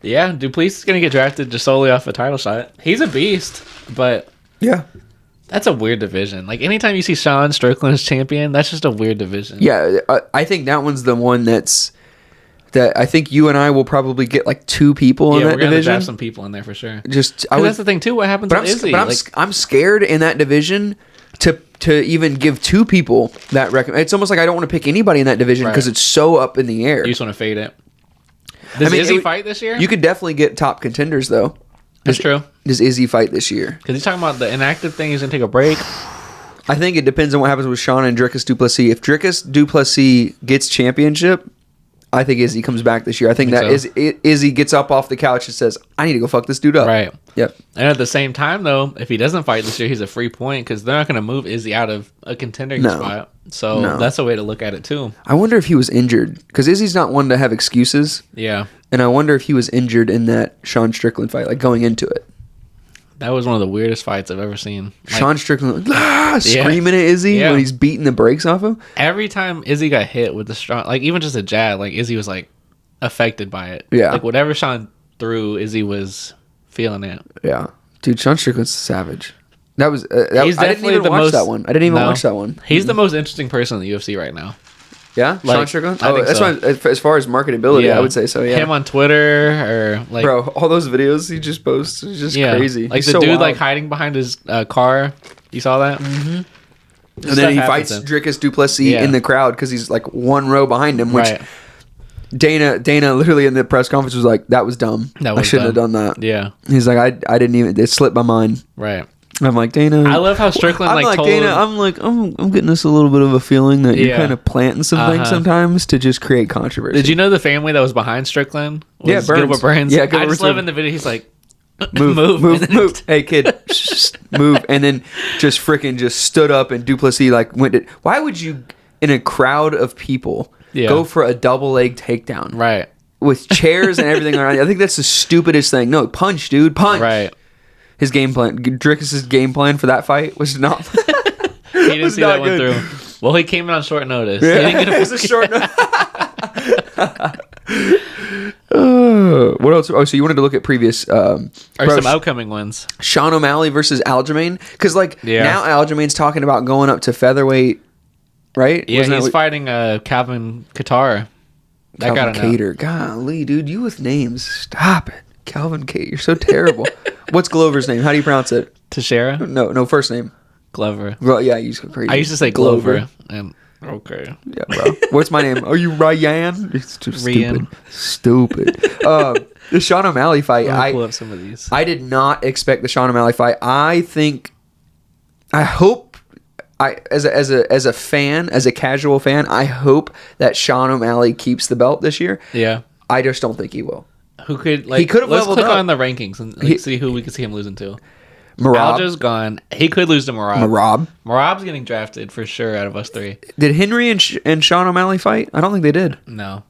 Yeah, Duplessis is going to get drafted just solely off a title shot. He's a beast, but... Yeah. That's a weird division. Like, anytime you see Sean Strickland as champion, that's just a weird division. Yeah, I think that one's the one that I think you and I will probably get like 2 people in that division. Yeah, we're going to draft some people in there for sure. That's the thing, too. What happens with Izzy? I'm scared in that division to even give 2 people that recommend. It's almost like I don't want to pick anybody in that division because it's so up in the air. You just want to fade it. Does Izzy fight this year? You could definitely get top contenders, though. That's true. Does Izzy fight this year? Because he's talking about the inactive thing. He's going to take a break. I think it depends on what happens with Sean and Dricus Duplessis. If Dricus Duplessis gets championship, I think Izzy comes back this year. I think Izzy gets up off the couch and says, I need to go fuck this dude up. Right. Yep. And at the same time, though, if he doesn't fight this year, he's a free point because they're not going to move Izzy out of a contending spot. So that's a way to look at it, too. I wonder if he was injured because Izzy's not one to have excuses. Yeah. And I wonder if he was injured in that Sean Strickland fight, like going into it. That was one of the weirdest fights I've ever seen. Sean Strickland screaming at Izzy when he's beating the brakes off him. Every time Izzy got hit with the strong, like even just a jab, like Izzy was like affected by it. Yeah. Like whatever Sean threw, Izzy was feeling it. Yeah. Dude, Sean Strickland's savage. That was he's I didn't even watch that one. I didn't even watch that one. He's the most interesting person in the UFC right now. Yeah, Like, Sean Strickland. I think that's so. why, as far as marketability, I would say so. Yeah, him on Twitter or like, bro, all those videos he just posts is just crazy. Like He's the so dude wild. like hiding behind his car. You saw that? And then he fights Dricus Duplessis in the crowd because he's like one row behind him, which Dana literally in the press conference was like, that was dumb. I shouldn't have done that. Yeah. He's like, I didn't even, it slipped my mind. Right. I'm like, Dana. I love how Strickland told Dana, I'm getting this a little bit of a feeling that you're kind of planting some things sometimes to just create controversy. Did you know the family that was behind Strickland was Burns. Gilbert Burns? Yeah, I just love in the video, he's like, move. Hey, kid, move. And then just freaking just stood up and Duplessis like went to, why would you, in a crowd of people, go for a double leg takedown? Right. With chairs and everything around you. I think that's the stupidest thing. No, punch, dude, punch. Right. His game plan, Dricus' game plan for that fight was not. He didn't see that one through. Well, he came in on short notice. Yeah, he didn't get it was a short notice. What else? Oh, so you wanted to look at previous or some upcoming ones. Sean O'Malley versus Aljamain, because now Aljamain's talking about going up to featherweight, right? Yeah, he's fighting Calvin Kattar. Calvin Cater. Golly, dude, you with names. Stop it. Calvin Cater. You're so terrible. What's Glover's name? How do you pronounce it? Teixeira? No, first name. Glover. Well, yeah, you go crazy. I used to say Glover. And okay. Yeah, bro. What's my name? Are you Ryan? It's too Ryan. Stupid. The Sean O'Malley fight. I pull up some of these. I did not expect the Sean O'Malley fight. I hope, as a fan, as a casual fan, I hope that Sean O'Malley keeps the belt this year. Yeah. I just don't think he will. Who could he could have let's leveled click up on the rankings and see who we could see him losing to. Marab. Aljo's gone. He could lose to Marab. Marab's getting drafted for sure out of us three. Did Henry and Sean O'Malley fight? I don't think they did. No.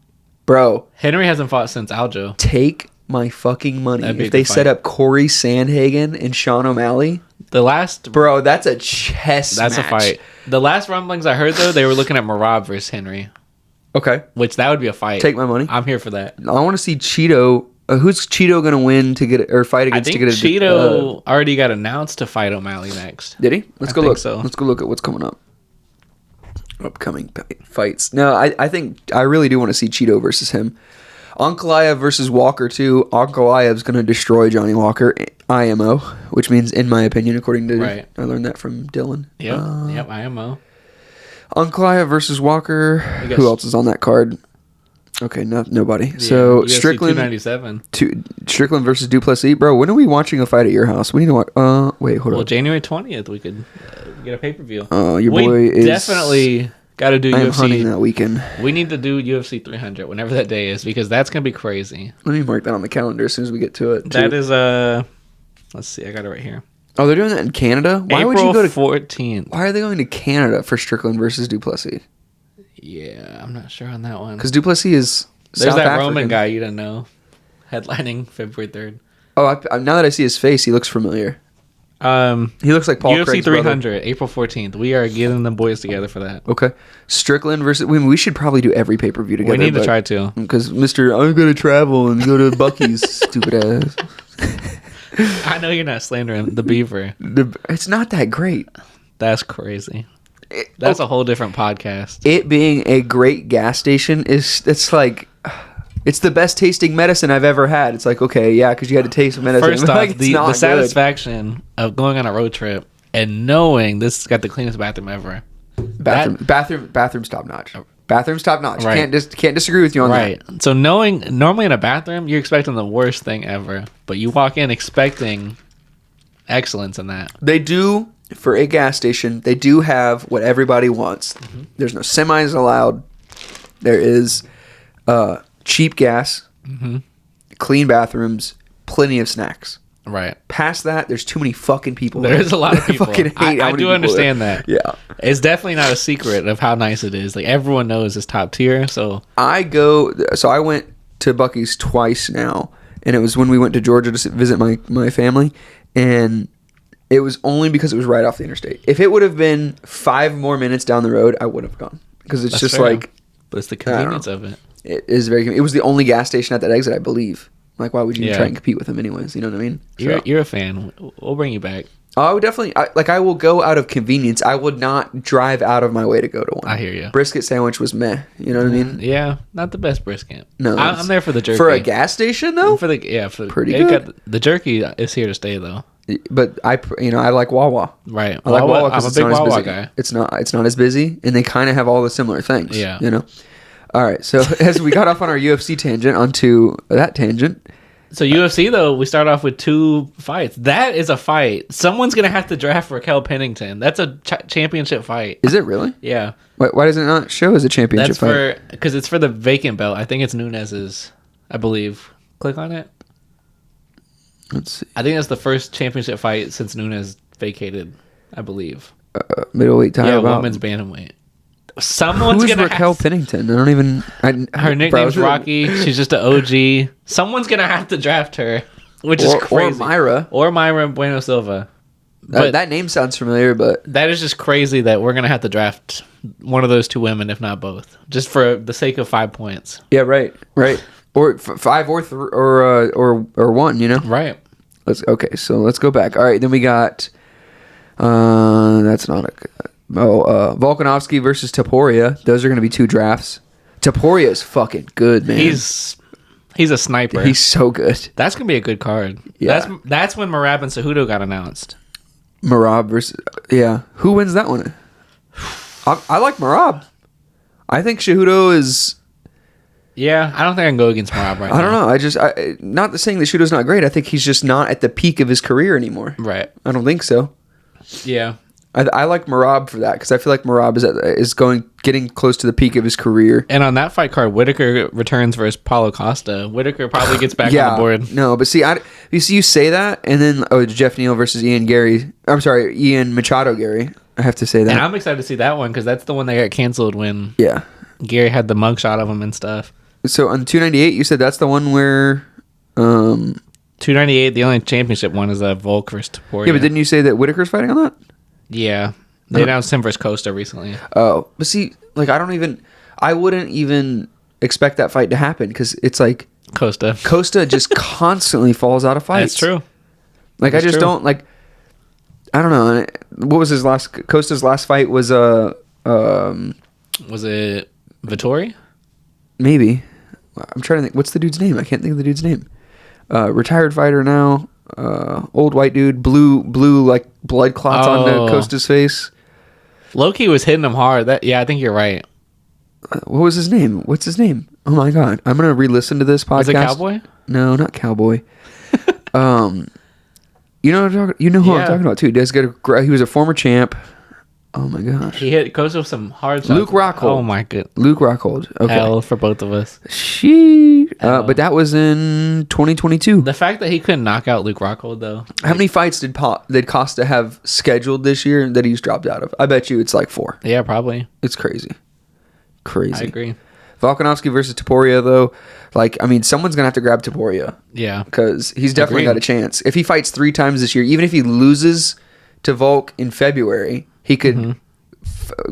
Bro. Henry hasn't fought since Aljo. Take my fucking money. If they fight. set up Corey Sandhagen and Sean O'Malley. Bro, that's a chess match. That's a fight. The last rumblings I heard, though, they were looking at Marab versus Henry. Okay. Which that would be a fight. Take my money. I'm here for that. I want to see Cheeto. Who's Cheeto going to win to get or fight against to get a Cheeto already got announced to fight O'Malley next. Did he? Let's go look. Let's go look at what's coming up. Upcoming fights. No, I think I really do want to see Cheeto versus him. Ankalaev versus Walker too. Ankalaev's going to destroy Johnny Walker. IMO, which means in my opinion, according to I learned that from Dylan. Yep, IMO. Ankalaev versus Walker. Who else is on that card? Okay, nobody. Yeah, so UFC Strickland 297. Strickland versus Duplessis, bro. When are we watching a fight at your house? We need to watch. Wait, hold on. Well, January 20th, we could get a pay per view. Your boy is definitely got to do I'm UFC. hunting that weekend. We need to do UFC 300 whenever that day is because that's gonna be crazy. Let me mark that on the calendar as soon as we get to it. That is let's see, I got it right here. Oh, they're doing that in Canada. Why April would you go to 14th? Why are they going to Canada for Strickland versus Duplessis? Yeah, I'm not sure on that one. Because Duplessis is there's South that African. Roman guy you didn't know, headlining February 3rd. Oh, now that I see his face, he looks familiar. He looks like Paul UFC Craig's 300, brother. April 14th. We are getting the boys together for that. Okay, Strickland versus. We should probably do every pay per view together. We need to try to because Mister, I'm gonna travel and go to Bucky's. Stupid ass. I know you're not slandering the Beaver. It's not that great. That's crazy. That's a whole different podcast. It being a great gas station it's like it's the best tasting medicine I've ever had. It's like, okay, yeah, because you had to taste medicine. First off, like, the satisfaction of going on a road trip and knowing this has got the cleanest bathroom ever. Bathroom's top notch. Bathroom's top notch. Right. Can't disagree with you on that. Right. So normally in a bathroom, you're expecting the worst thing ever, but you walk in expecting excellence in that. They do, for a gas station, they do have what everybody wants. Mm-hmm. There's no semis allowed. There is cheap gas, clean bathrooms, plenty of snacks. Right. Past that, there's too many fucking people. There's a lot of people. I do understand there. that. Yeah. It's definitely not a secret of how nice it is. Like, everyone knows it's top tier, so... I went to Bucky's twice now, and it was when we went to Georgia to visit my family, and it was only because it was right off the interstate. If it would have been 5 more minutes down the road, I would have gone. Because it's just fair. But it's the convenience of it. It is very convenient. It was the only gas station at that exit, I believe. Like, why would you try and compete with them anyways? You know what I mean? You're a fan. We'll bring you back. I would definitely I will go out of convenience. I would not drive out of my way to go to one. I hear you. Brisket sandwich was meh. You know what I mean? Yeah, not the best brisket. No, I'm there for the jerky. For a gas station though. Pretty good. The jerky is here to stay though. But I like Wawa. Right. I like Wawa I'm a big Wawa guy. It's not as busy, and they kind of have all the similar things. Yeah. You know. All right. So as we got off on our UFC tangent, onto that tangent. So UFC though, we start off with 2 fights. That is a fight. Someone's gonna have to draft Raquel Pennington. That's a championship fight. Is it really? Yeah. Why does it not show as a championship fight? Because it's for the vacant belt. I think it's Nunes's. I believe. Click on it. Let's see. I think that's the first championship fight since Nunes vacated. I believe. Middleweight title. Yeah, women's bantamweight. Someone's Who's gonna Raquel Pennington? I don't even. Her nickname's Rocky. She's just an OG. Someone's gonna have to draft her, which is crazy. Or Myra Bueno Silva. But that name sounds familiar, but that is just crazy that we're gonna have to draft one of those 2 women, if not both, just for the sake of 5 points. Yeah, right. Or 5 or 1. You know, right? So let's go back. All right, then we got. That's not a. Volkanovski versus Topuria. Those are going to be 2 drafts. Topuria is fucking good, man. He's a sniper. He's so good. That's going to be a good card. Yeah. That's when Merab and Cejudo got announced. Merab versus... Yeah. Who wins that one? I like Merab. I think Cejudo is... Yeah, I don't think I can go against Merab right now. I don't know. Not saying that Cejudo's not great. I think he's just not at the peak of his career anymore. Right. I don't think so. Yeah. I like Merab for that because I feel like Merab is getting close to the peak of his career. And on that fight card, Whitaker returns versus Paulo Costa. Whitaker probably gets back on the board. No, but see, you say that, and then Jeff Neal versus Ian Machado Gary. I have to say that. And I'm excited to see that one because that's the one that got canceled when Gary had the mugshot of him and stuff. So on 298, you said that's the one where 298. The only championship one is Volk versus Topuria. Yeah, but didn't you say that Whitaker's fighting on that? Yeah, they announced him versus Costa recently. Oh, but see, like I wouldn't even expect that fight to happen because it's like Costa just constantly falls out of fights. That's true. Like I just don't like. I don't know. What was Costa's last fight was it Vittori? Maybe. I'm trying to think. What's the dude's name? I can't think of the dude's name. Retired fighter now. Old white dude, blue like blood clots on Costa's face. Loki was hitting him hard. I think you're right. What was his name? What's his name? Oh my god, I'm gonna re-listen to this podcast. Was it Cowboy? No, not Cowboy. You know who I'm talking about too. He was a former champ. Oh my gosh. He hit Costa with some hard shots. Luke Rockhold. Oh my god. Luke Rockhold. Okay. L for both of us. But that was in 2022. The fact that he couldn't knock out Luke Rockhold though. How many fights did Costa have scheduled this year that he's dropped out of? I bet you it's like 4. Yeah, probably. It's crazy. I agree. Volkanovski versus Topuria though, someone's gonna have to grab Topuria. Yeah. Because he's definitely got a chance. If he fights 3 times this year, even if he loses to Volk in February, he could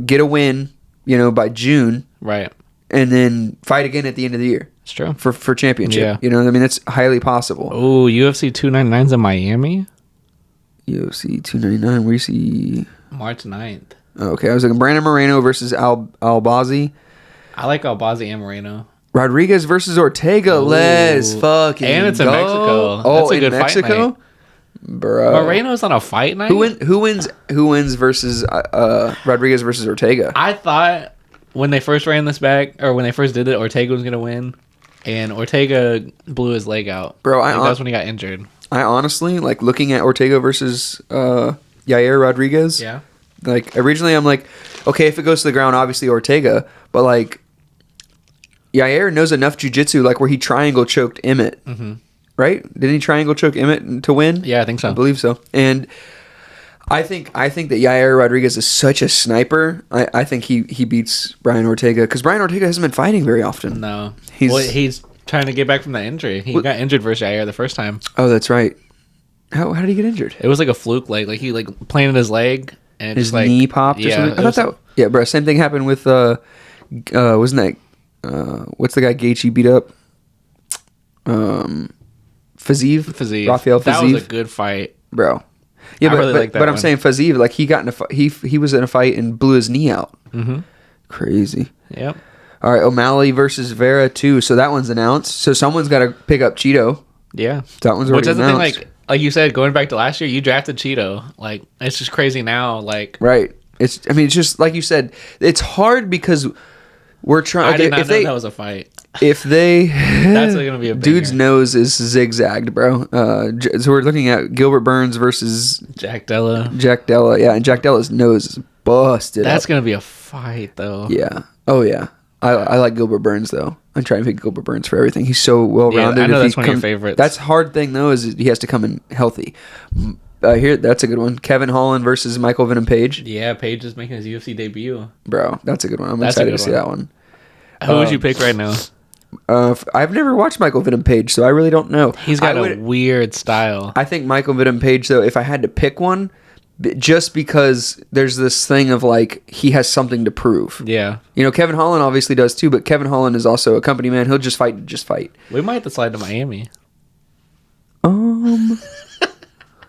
get a win, by June. Right. And then fight again at the end of the year. It's true. For championship. Yeah. You know what I mean? That's highly possible. Oh, UFC 299's in Miami? UFC 299, where you see... March 9th. Okay, I was looking Brandon Moreno versus Albazi. I like Albazi and Moreno. Rodriguez versus Ortega. Let's fucking And it's in Mexico. That's a good Mexico? Fight night. Bro. Moreno's on a fight night? Who wins versus Rodriguez versus Ortega? I thought when they first ran this back, or when they first did it, Ortega was going to win. And Ortega blew his leg out. Bro, that's when he got injured. I honestly, looking at Ortega versus Yair Rodriguez. Yeah. Originally I'm like, okay, if it goes to the ground, obviously Ortega. But, Yair knows enough jiu-jitsu, where he triangle choked Emmett. Mm-hmm. Right? Didn't he triangle choke Emmett to win? Yeah, I think so. I believe so. And I think that Yair Rodriguez is such a sniper. I think he beats Brian Ortega because Brian Ortega hasn't been fighting very often. No. He's trying to get back from that injury. He got injured versus Yair the first time. Oh, that's right. How did he get injured? It was like a fluke leg. He planted his leg and his knee popped or something? Yeah, bro. Same thing happened with wasn't that what's the guy Gaethje beat up? Fiziev. Rafael Fiziev. That was a good fight. Bro. Yeah, I really like that but I'm one. saying Faziev, like he got in he was in a fight and blew his knee out. Mm-hmm. Crazy. Yep. All right, O'Malley versus Vera too. So that one's announced. So someone's got to pick up Cheeto. Yeah. That one's already Which is the thing, announced. like you said, going back to last year, you drafted Cheeto. Like, it's just crazy now. Like, Right. It's just like you said. It's hard because we're trying. I did not know that was a fight. If they, That's going to be a dude's banger. nose is zigzagged, bro. So we're looking at Gilbert Burns versus Jack Della. Jack Della. Yeah, and Jack Della's nose is busted. That's up. going to be a fight, though. Yeah. Oh yeah. I like Gilbert Burns though. I'm trying to pick Gilbert Burns for everything. He's so well rounded. I know that's one of your favorites. That's hard thing though is he has to come in healthy. Here, that's a good one. Kevin Holland versus Michael Venom Page. Yeah, Page is making his UFC debut. Bro, that's a good one. I'm That's a excited good to see one. that one. Who would you pick right now? I've never watched Michael Venom Page, so I really don't know. He's got a weird style. I think Michael Venom Page, though, if I had to pick one, just because there's this thing of like he has something to prove. Yeah. You know, Kevin Holland obviously does too, but Kevin Holland is also a company man. He'll just fight to just fight. We might have to slide to Miami.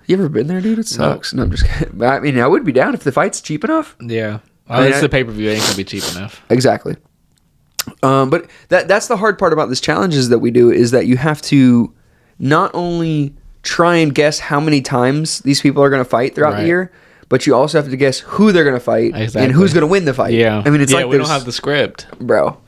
You ever been there, dude? It sucks. No, I'm just kidding. I mean, I would be down if the fight's cheap enough. Yeah. I mean, It's the pay-per-view. It ain't going to be cheap enough. Exactly. But that's the hard part about this challenges that we do is that you have to not only try and guess how many times these people are going to fight throughout the Right. year, but you also have to guess who they're going to fight and who's going to win the fight. Yeah. I mean, it's like we don't have the script. bro.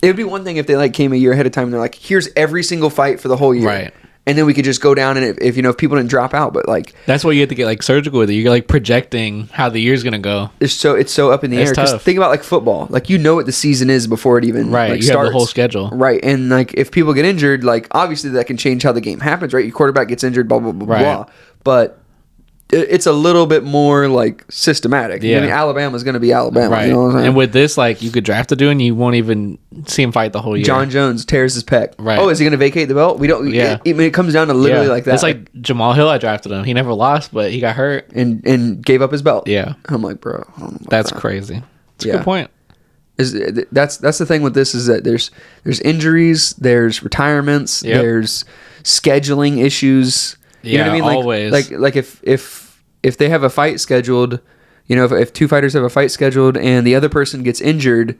It would be one thing if they like came a year ahead of time and they're like, here's every single fight for the whole year. Right. And then we could just go down and if people didn't drop out, but like That's why you have to get like surgical with it. You're like projecting how the year's going to go. it's so up in the It's air. 'Cause tough. think about like football. Like you know what the season is before it even Right. like, You starts. have the whole schedule. Right. And like if people get injured, like obviously that can change how the game happens, right? Your quarterback gets injured, blah blah blah Right. blah. But it's a little bit more like systematic. Yeah. I mean, Alabama's going to be Alabama. Right. You know what I'm saying? And with this, like, you could draft a dude and you won't even see him fight the whole year. John Jones tears his pec. Right. Oh, is he going to vacate the belt? We don't. Yeah. It comes down to literally like that. It's like Jamal Hill, I drafted him. He never lost, but he got hurt. and gave up his belt. Yeah. I'm like, bro. I don't know about That's that. crazy. It's Yeah. a good point. That's the thing with this is that there's injuries, there's retirements, Yep. there's scheduling issues. You know what I Yeah, mean? always. Like if they have a fight scheduled, you know, if two fighters have a fight scheduled and the other person gets injured,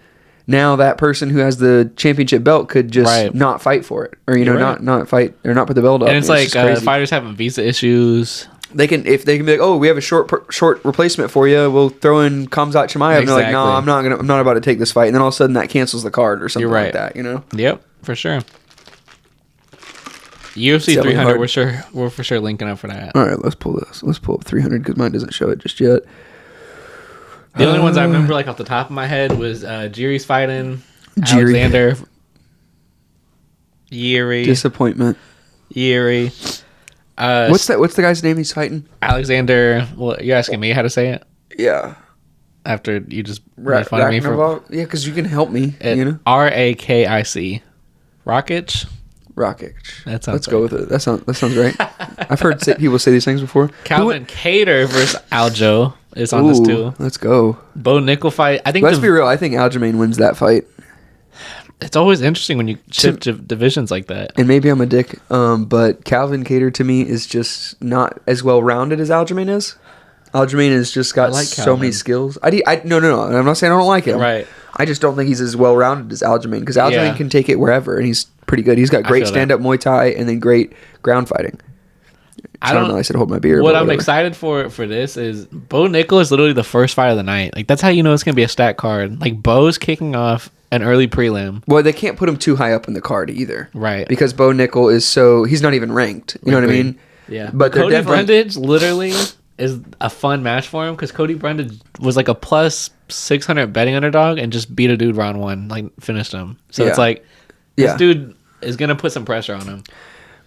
now that person who has the championship belt could just Right. not fight for it, or you know, You're right. not fight or not put the belt up. And it's just like crazy. fighters having visa issues. They can be like, oh, we have a short replacement for you. We'll throw in Khamzat Chimaev. And they're like, no, Exactly. I'm not about to take this fight. And then all of a sudden that cancels the card or something You're like right. that. You know. Yep, for sure. UFC Definitely 300, hard. we're for sure linking up for that. All right, let's pull this. Let's pull up 300 because mine doesn't show it just yet. The only ones I remember, like off the top of my head, was Jiri's fighting Jiri. Alexander, Yuri, Disappointment. Yuri. What's the guy's name he's fighting? Alexander. Well, you're asking me how to say it Yeah. after you just made fun of me for Rakhimov? Yeah, because you can help me. it. You know, Rakic. Rakic. Rakic. That sounds Let's go with it. That sounds right. I've heard people say these things before. Calvin Cater versus Aljo is on this too. Let's go. Bo Nickel fight. I think Let's be real. I think Aljamain wins that fight. it's always interesting when you shift divisions like that. And maybe I'm a dick, but Calvin Cater to me is just not as well rounded as Aljamain is. Aljamain has just got like so Calvin. many skills. No. I'm not saying I don't like him. Right. I just don't think he's as well rounded as Aljamain because Aljamain Yeah. can take it wherever, and he's pretty good. He's got great feel that. stand up Muay Thai and then great ground fighting. I don't know. I said hold my beer. What but I'm whatever. excited for this is Bo Nickel is literally the first fight of the night. Like that's how you know it's gonna be a stat card. Like Bo's kicking off an early prelim. Well, they can't put him too high up in the card either, Right. Because Bo Nickel is he's not even ranked. You know what I Agreed. mean? Yeah. But they're Cody definitely Brundage literally is a fun match for him because Cody Brundage was like a plus 600 betting underdog and just beat a dude round one, like finished him. So Yeah. it's like this Yeah. dude is gonna put some pressure on him.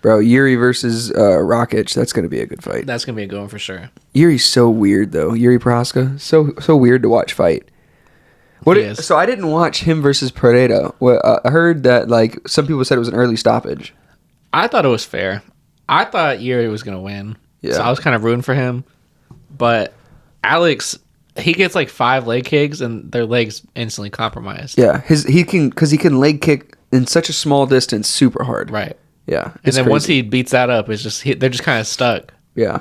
Bro, Yuri versus Rakic. That's gonna be a good fight. That's gonna be a good one for sure. Yuri's so weird though. Yuri Prohaska, so weird to watch fight. He is. So I didn't watch him versus Pereira. I heard that like some people said it was an early stoppage. I thought it was fair. I thought Yuri was gonna win. Yeah. So I was kind of rooting for him. But Alex, he gets like 5 leg kicks and their legs instantly compromised. Yeah, he can leg kick in such a small distance super hard. Right. Yeah, And then once he beats that up, it's just they're just kind of stuck. yeah.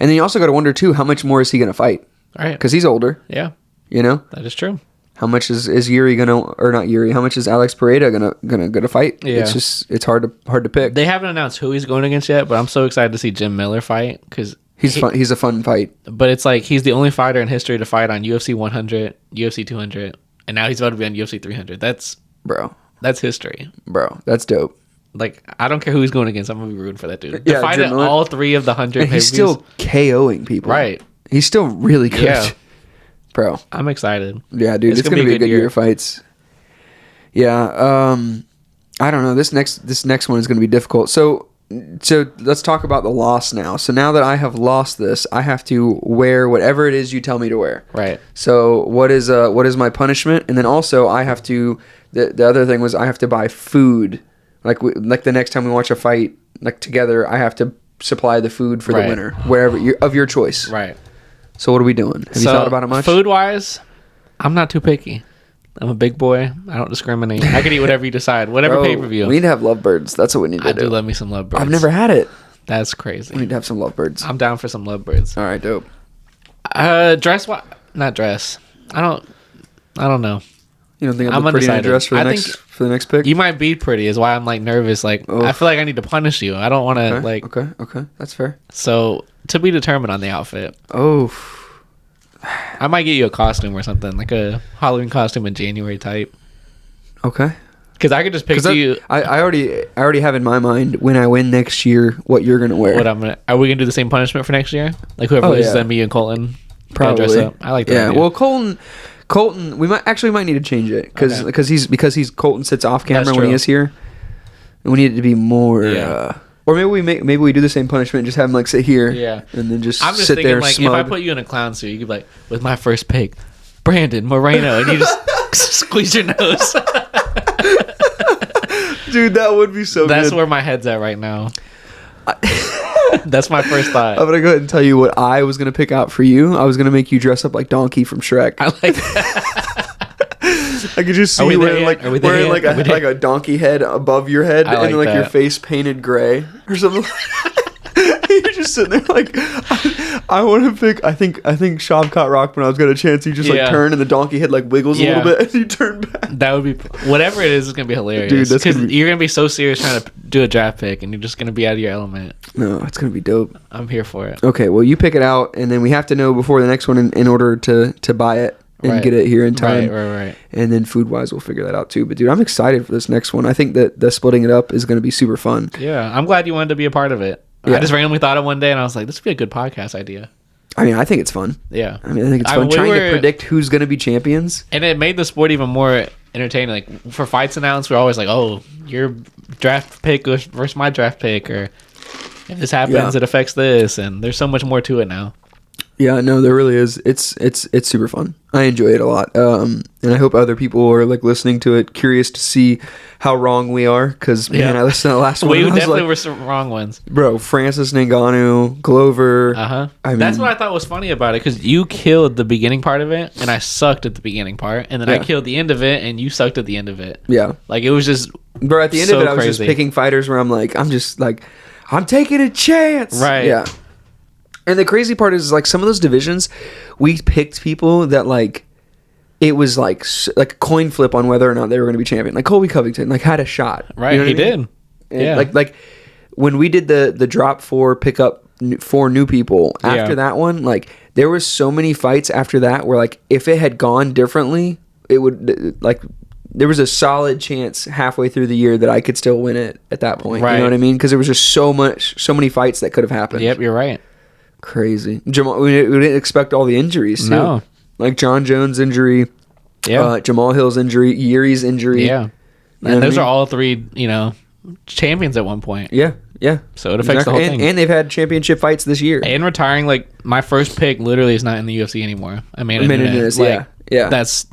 And then you also got to wonder too, how much more is he going to fight? Right. Because he's older. Yeah. You know? That is true. How much is Yuri gonna, or not Yuri? How much is Alex Pereira gonna fight? Yeah. It's hard to pick. They haven't announced who he's going against yet, but I'm so excited to see Jim Miller fight because he's fun. He's a fun fight. But it's like he's the only fighter in history to fight on UFC 100, UFC 200, and now he's about to be on UFC 300. That's history, bro. That's dope. Like, I don't care who he's going against. I'm gonna be rooting for that dude. Yeah, To fight Jim at Miller. all 3 of the 100 And he's pay-per-views. still KOing people. Right. He's still really good. Yeah. Bro. I'm excited. Yeah, dude. It's gonna be a good year of fights. Yeah. I don't know. This next one is gonna be difficult. So let's talk about the loss now. So now that I have lost this, I have to wear whatever it is you tell me to wear. Right. So what is my punishment? And then also I have to. The other thing was I have to buy food. Like the next time we watch a fight like together, I have to supply the food for the winner wherever of your choice. Right. So what are we doing? Have you thought about it much? Food wise, I'm not too picky. I'm a big boy. I don't discriminate. I can eat whatever you decide. Whatever pay-per-view. We need to have lovebirds. That's what we need to do. I do love me some lovebirds. I've never had it. That's crazy. We need to have some lovebirds. I'm down for some lovebirds. All right, dope. Not dress. I don't know. You don't think I'm I'm pretty in a undecided. dress for the next pick? You might be pretty is why I'm like nervous. Like, I feel like I need to punish you. I don't want to Okay. That's fair. So to be determined on the outfit. Oh. I might get you a costume or something, like a Halloween costume in January type. Okay. Because I could just picture you. I already have in my mind when I win next year what you're gonna wear. Are we gonna do the same punishment for next year? Like whoever loses, then me and Colton gotta dress up. I like that. Yeah. idea. Well, Colton, we might need to change it because he's Colton sits off camera That's when he true. is here, and we need it to be more. Yeah. Or maybe we do the same punishment, and just have him like sit here, and then just I'm just sit thinking there like smug. if I put you in a clown suit, you could be like, with my first pick, Brandon Moreno, and you just squeeze your nose. Dude, that would be so That's good. where my head's at right now. That's my first thought. I'm gonna go ahead and tell you what I was gonna pick out for you. I was gonna make you dress up like Donkey from Shrek. I like that. I could just see you wearing like a donkey head above your head, and then like your face painted gray or something. You're just sitting there like, I want to pick. I think Shavkat Rock when I was got a chance. You just like turn and the donkey head like wiggles a little bit, and you turn back. That would be whatever it is. It's gonna be hilarious, dude. That's because you're gonna be so serious trying to do a draft pick, and you're just gonna be out of your element. No, it's gonna be dope. I'm here for it. Okay, well you pick it out, and then we have to know before the next one in order to buy it and get it here in time. Right. And then food wise, we'll figure that out too. But dude, I'm excited for this next one. I think that the splitting it up is gonna be super fun. Yeah, I'm glad you wanted to be a part of it. Yeah. I just randomly thought of one day, and I was like, this would be a good podcast idea. I mean, I think it's fun. Yeah. I think it's fun trying to predict who's going to be champions. And it made the sport even more entertaining. Like, for fights announced, we're always like, oh, your draft pick versus my draft pick, or if this happens, it affects this. And there's so much more to it now. Yeah, no, there really is. It's super fun. I enjoy it a lot. And I hope other people are like listening to it, curious to see how wrong we are. Because man, I listened to the last one. We and I was definitely like, were some wrong ones, bro. Francis Ngannou, Glover. I mean, that's what I thought was funny about it, because you killed the beginning part of it, and I sucked at the beginning part, and then I killed the end of it, and you sucked at the end of it. Yeah, like it was just. Bro, at the end of it, I was just picking fighters where I'm taking a chance. Right. Yeah. And the crazy part is like some of those divisions, we picked people that like it was like a coin flip on whether or not they were going to be champion. Like Colby Covington, like had a shot. Right, you know he did. Yeah. Like when we did the drop 4, pick up 4 new people after that one, like there was so many fights after that where like if it had gone differently, it would like there was a solid chance halfway through the year that I could still win it at that point. Right. You know what I mean? Because there was just so many fights that could have happened. Yep, you're right. Crazy. Jamal, we didn't expect all the injuries too. No. Like John Jones' injury, Jamal Hill's injury, Yuri's injury. Yeah. And those are all 3, champions at one point. Yeah. So it affects the whole thing. And they've had championship fights this year. And retiring, like my first pick literally is not in the UFC anymore. I made it. Yeah. That's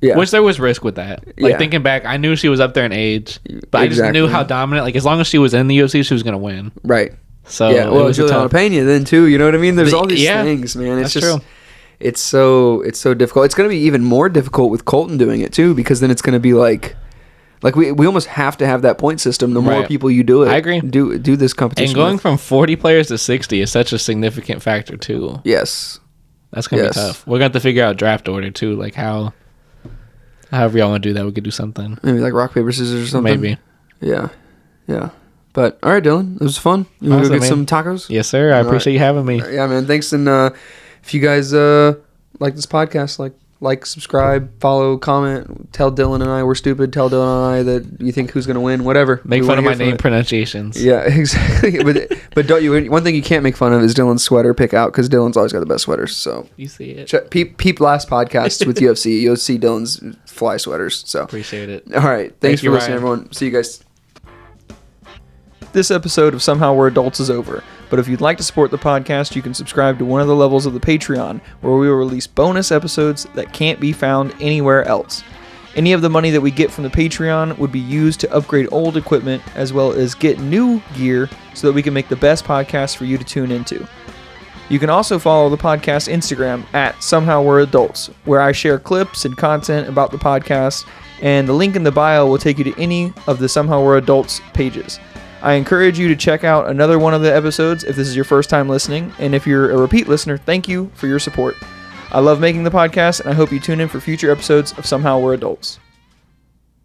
which there was risk with that. Like thinking back, I knew she was up there in age, but I just knew how dominant. Like as long as she was in the UFC, she was gonna win. Right. So well, Juliana Pena then too. You know what I mean? There's all these things, man. It's just true. It's so difficult. It's gonna be even more difficult with Colton doing it too, because then it's gonna be like Like we almost have to have that point system. The more people you do it, I agree. Do this competition. And going from 40 players to 60 is such a significant factor too. Yes, that's gonna be tough. We're gonna have to figure out draft order too, like however y'all want to do that. We could do something. Maybe like rock paper scissors or something. Maybe. Yeah. But all right, Dylan, it was fun. You want to go get some tacos? Yes, sir. I appreciate you having me. Yeah, man. Thanks. And if you guys like this podcast, like, subscribe, follow, comment, tell Dylan and I we're stupid. Tell Dylan and I that you think who's going to win, whatever. Make fun of my name pronunciations. Yeah, exactly. but don't you? One thing you can't make fun of is Dylan's sweater pick out because Dylan's always got the best sweaters. So you see it. Peep last podcast with UFC. You'll see Dylan's fly sweaters. So appreciate it. All right. Thanks for listening, everyone. See you guys. This episode of Somehow We're Adults is over, but if you'd like to support the podcast, you can subscribe to one of the levels of the Patreon, where we will release bonus episodes that can't be found anywhere else. Any of the money that we get from the Patreon would be used to upgrade old equipment, as well as get new gear so that we can make the best podcast for you to tune into. You can also follow the podcast Instagram at Somehow We're Adults, where I share clips and content about the podcast, and the link in the bio will take you to any of the Somehow We're Adults pages. I encourage you to check out another one of the episodes if this is your first time listening, and if you're a repeat listener, thank you for your support. I love making the podcast, and I hope you tune in for future episodes of Somehow We're Adults.